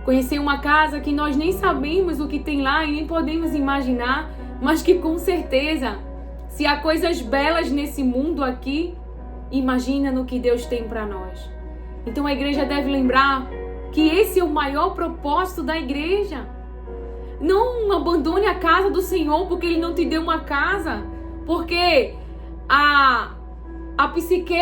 S1: Conhecer uma casa que nós nem sabemos o que tem lá e nem podemos imaginar, mas que com certeza, se há coisas belas nesse mundo aqui, imagina no que Deus tem para nós. Então a igreja deve lembrar que esse é o maior propósito da igreja. Não abandone a casa do Senhor porque Ele não te deu uma casa. Porque a psique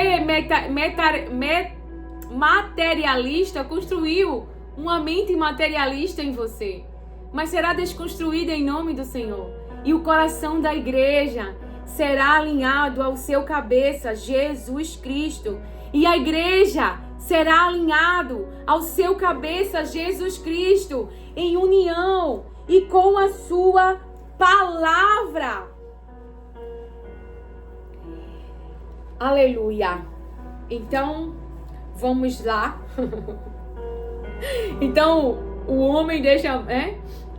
S1: materialista construiu uma mente materialista em você. Mas será desconstruída em nome do Senhor. E o coração da igreja será alinhado ao seu cabeça, Jesus Cristo. E a igreja será alinhado ao seu cabeça, Jesus Cristo, em união e com a sua palavra. Aleluia. Então, vamos lá. Então, o homem deixa,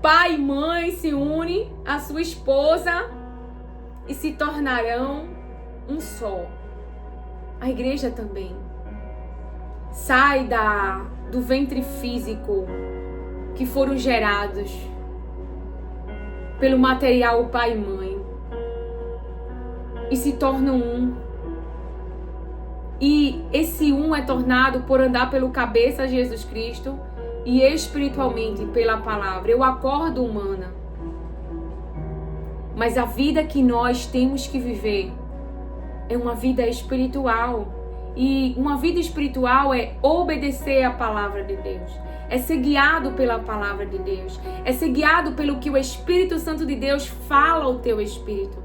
S1: pai e mãe se unem à sua esposa e se tornarão um só. A igreja também sai do ventre físico que foram gerados pelo material pai e mãe e se tornam um. E esse um é tornado por andar pelo cabeça Jesus Cristo e espiritualmente pela palavra. Eu acordo humana, mas a vida que nós temos que viver é uma vida espiritual. E uma vida espiritual é obedecer à palavra de Deus. É ser guiado pela palavra de Deus. É ser guiado pelo que o Espírito Santo de Deus fala ao teu espírito.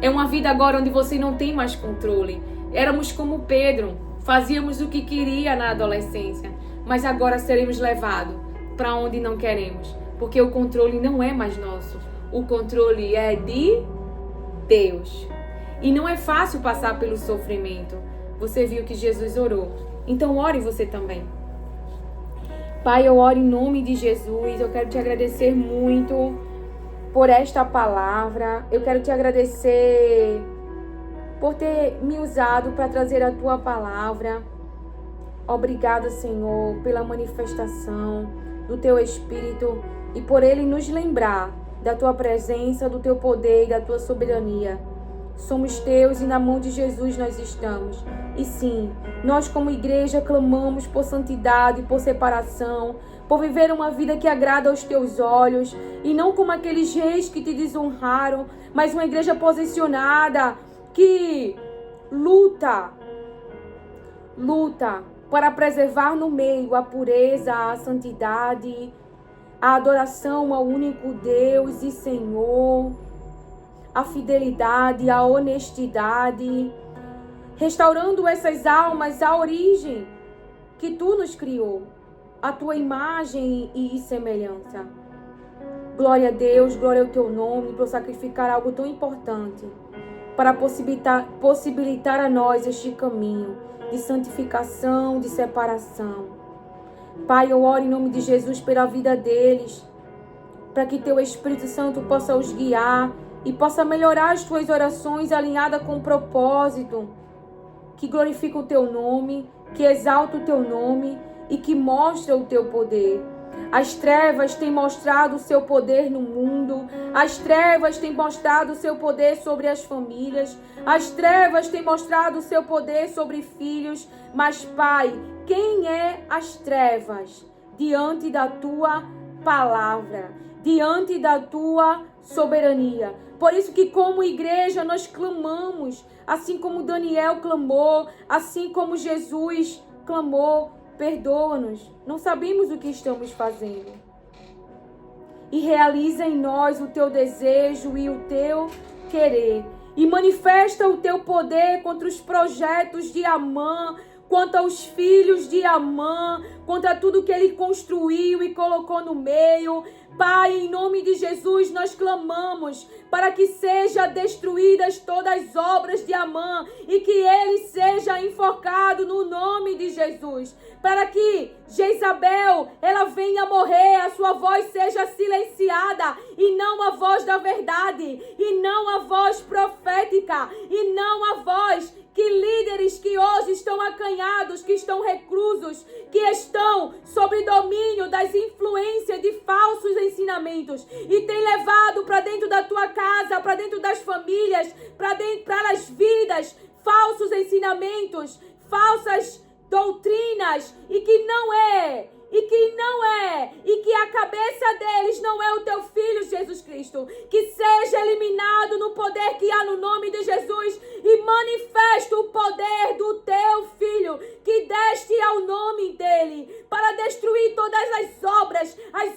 S1: É uma vida agora onde você não tem mais controle. Éramos como Pedro, fazíamos o que queria na adolescência, mas agora seremos levados para onde não queremos, porque o controle não é mais nosso. O controle é de Deus. E não é fácil passar pelo sofrimento. Você viu que Jesus orou. Então ore você também. Pai, eu oro em nome de Jesus. Eu quero te agradecer muito por esta palavra. Eu quero te agradecer por ter me usado para trazer a tua palavra. Obrigada, Senhor, pela manifestação do Teu Espírito e por Ele nos lembrar da Tua presença, do Teu poder e da Tua soberania. Somos Teus e na mão de Jesus nós estamos. E sim, nós como igreja clamamos por santidade, por separação, por viver uma vida que agrada aos Teus olhos e não como aqueles reis que Te desonraram, mas uma igreja posicionada que luta para preservar no meio a pureza, a santidade, a adoração ao único Deus e Senhor, a fidelidade, a honestidade, restaurando essas almas à origem que Tu nos criou, a Tua imagem e semelhança. Glória a Deus, glória ao Teu nome, por sacrificar algo tão importante para possibilitar a nós este caminho de santificação, de separação. Pai, eu oro em nome de Jesus pela vida deles, para que Teu Espírito Santo possa os guiar e possa melhorar as Tuas orações alinhadas com o propósito que glorifica o Teu nome, que exalta o Teu nome e que mostra o Teu poder. As trevas têm mostrado o seu poder no mundo. As trevas têm mostrado o seu poder sobre as famílias. As trevas têm mostrado o seu poder sobre filhos. Mas, Pai, quem é as trevas diante da Tua palavra, diante da Tua soberania? Por isso que como igreja nós clamamos, assim como Daniel clamou, assim como Jesus clamou, perdoa-nos, não sabemos o que estamos fazendo. E realiza em nós o Teu desejo e o Teu querer. E manifesta o Teu poder contra os projetos de Amã, contra os filhos de Amã, contra tudo que ele construiu e colocou no meio. Pai, em nome de Jesus, nós clamamos para que sejam destruídas todas as obras de Amã e que ele seja enforcado no nome de Jesus. Para que Jezabel, ela venha morrer, a sua voz seja silenciada e não a voz da verdade, e não a voz profética, e não a voz que líderes que hoje estão acanhados, que estão reclusos, que estão sob domínio das influências de falsos ensinamentos e tem levado para dentro da tua casa, para dentro das famílias, para as vidas, falsos ensinamentos, falsas doutrinas e que a cabeça deles não é o Teu Filho Jesus Cristo. Que seja eliminado no poder que há no nome de Jesus e manifesta o poder do Teu Filho que deste ao nome dele para destruir todas as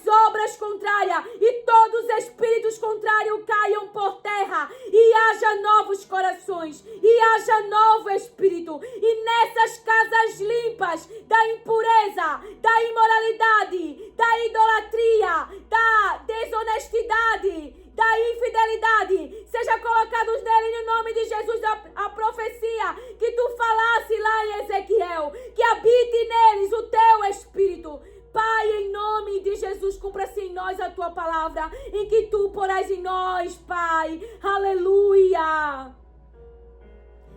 S1: obras contrárias, e todos os espíritos contrários caiam por terra e haja novos corações e haja novo espírito. E nessas casas limpas da impureza, da imoralidade, da idolatria, da desonestidade, da infidelidade, seja colocados nele no nome de Jesus a profecia que Tu falasse lá em Ezequiel, que habite neles o Teu Espírito. Pai, em nome de Jesus, cumpra-se em nós a Tua palavra, em que Tu porás em nós, Pai. Aleluia!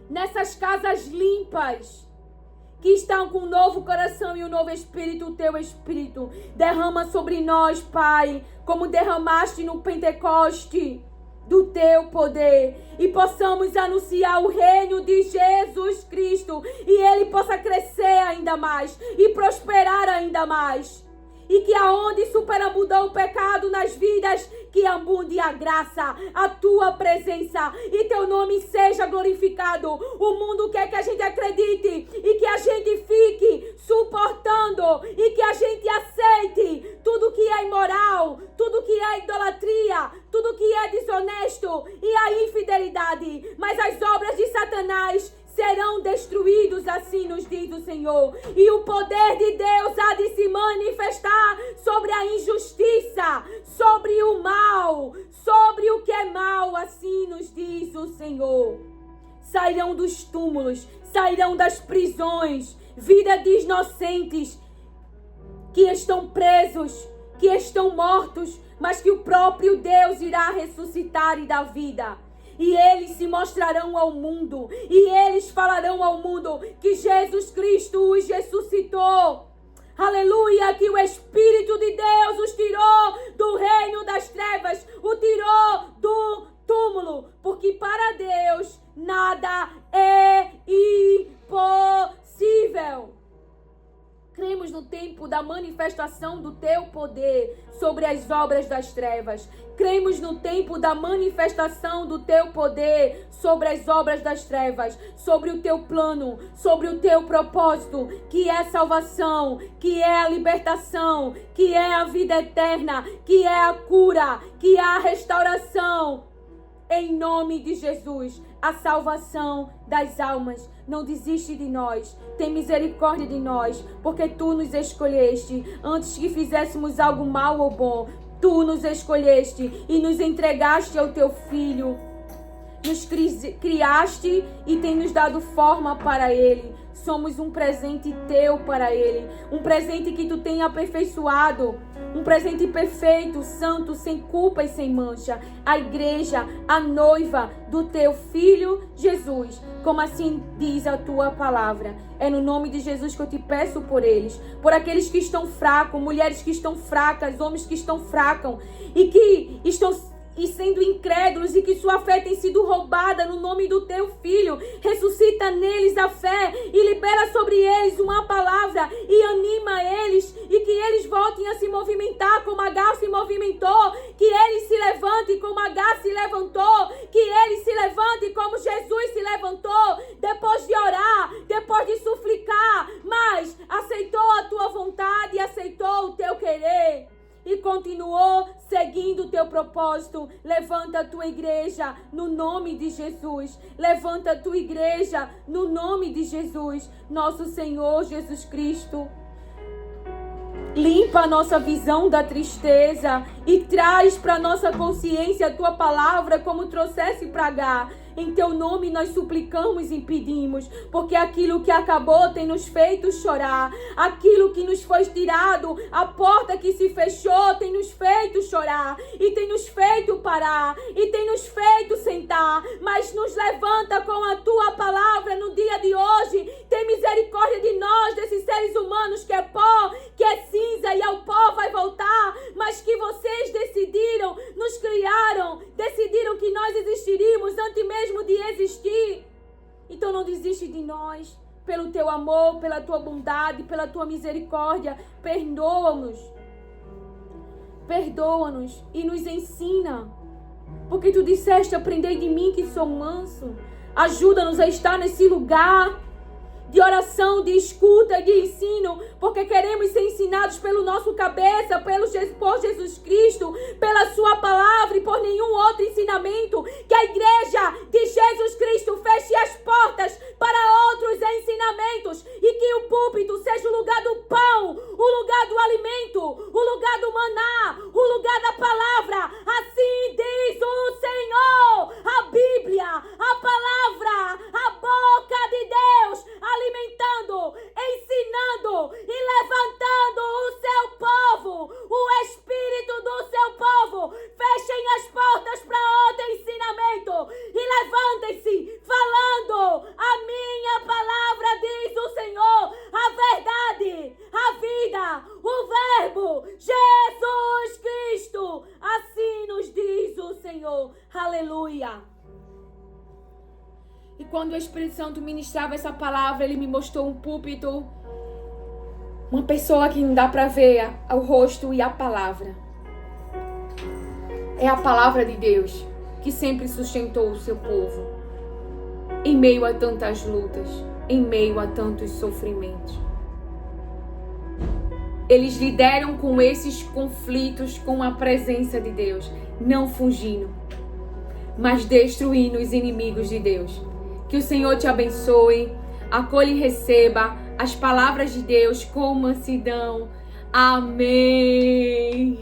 S1: Nessas casas limpas, que estão com um novo coração e um novo espírito, o Teu Espírito derrama sobre nós, Pai, como derramaste no Pentecoste, do Teu poder, e possamos anunciar o reino de Jesus Cristo, e Ele possa crescer ainda mais e prosperar ainda mais. E que aonde superabundou o pecado nas vidas, que abunde a graça, a Tua presença e Teu nome seja glorificado. O mundo quer que a gente acredite e que a gente fique suportando e que a gente aceite tudo que é imoral, tudo que é idolatria, tudo que é desonesto e a infidelidade. Mas as obras de Satanás serão destruídos, assim nos diz o Senhor. E o poder de Deus há de se manifestar sobre a injustiça, sobre o mal, sobre o que é mal, assim nos diz o Senhor. Sairão dos túmulos, sairão das prisões, vida de inocentes que estão presos, que estão mortos, mas que o próprio Deus irá ressuscitar e dar vida.
S2: e eles se mostrarão ao mundo, e eles falarão ao mundo que Jesus Cristo os ressuscitou. Aleluia, que o Espírito de Deus os tirou do reino das trevas, o tirou do túmulo, porque para Deus nada é impossível. Cremos no tempo da manifestação do teu poder sobre as obras das trevas. Cremos no tempo da manifestação do teu poder sobre as obras das trevas, sobre o teu plano, sobre o teu propósito, que é salvação, que é a libertação, que é a vida eterna, que é a cura, que é a restauração. Em nome de Jesus, a salvação das almas. Não desiste de nós, tem misericórdia de nós, porque tu nos escolheste antes que fizéssemos algo mal ou bom. Tu nos escolheste e nos entregaste ao teu Filho. Nos criaste e tem nos dado forma para Ele. Somos um presente teu para Ele. Um presente que tu tem aperfeiçoado. Um presente perfeito, santo, sem culpa e sem mancha. A igreja, a noiva do teu Filho Jesus. Como assim diz a tua palavra. É no nome de Jesus que eu te peço por eles. Por aqueles que estão fracos, mulheres que estão fracas, homens que estão fracos. E que estão sendo incrédulos e que sua fé tem sido roubada no nome do teu Filho. Ressuscita neles a fé e libera sobre eles uma palavra e anima eles e que eles voltem a se movimentar como Agar se movimentou, que eles se levantem como Agar se levantou, que eles se levantem como Jesus se levantou, depois de orar, depois de suplicar, mas aceitou a tua vontade e aceitou o teu querer. E continuou seguindo o teu propósito. Levanta a tua igreja no nome de Jesus. Levanta a tua igreja no nome de Jesus. Nosso Senhor Jesus Cristo. Limpa a nossa visão da tristeza e traz para nossa consciência a tua palavra como trouxesse para Agar. Em teu nome nós suplicamos e pedimos, porque aquilo que acabou tem nos feito chorar. Aquilo que nos foi tirado, a porta que se fechou tem nos feito chorar. E tem nos feito parar. E tem nos feito sentar. Mas nos levanta com a tua palavra no dia de hoje. Tem misericórdia de nós, desses seres humanos que é pó, que é cinza e ao pó vai voltar. Mas que vocês decidiram, nos criaram, decidiram que nós existiríamos antes mesmo de existir. Então não desiste de nós, pelo teu amor, pela tua bondade, pela tua misericórdia. Perdoa-nos e nos ensina, porque tu disseste: aprendei de mim que sou manso. Ajuda-nos a estar nesse lugar de oração, de escuta, de ensino, porque queremos ser ensinados pelo nosso cabeça, por Jesus Cristo, pela sua palavra e por nenhum outro ensinamento. Que a igreja de Jesus Cristo feche as portas para outros ensinamentos e que o púlpito seja o lugar do pão, o lugar do alimento, o lugar do maná, o lugar da palavra. Assim diz o Senhor, a Bíblia, a palavra, a boca de Deus, alimentando, ensinando e levantando o seu povo, o espírito do seu povo. Fechem as portas para outro ensinamento e levantem-se falando: a minha palavra diz o Senhor, a verdade, a vida, o verbo, Jesus Cristo. Assim nos diz o Senhor. Aleluia. E quando o Espírito Santo ministrava essa palavra, ele me mostrou um púlpito, uma pessoa que não dá para ver o rosto e a palavra. É a palavra de Deus que sempre sustentou o seu povo em meio a tantas lutas, em meio a tantos sofrimentos. Eles lidaram com esses conflitos com a presença de Deus, não fugindo, mas destruindo os inimigos de Deus. Que o Senhor te abençoe, acolha e receba as palavras de Deus com mansidão. Amém.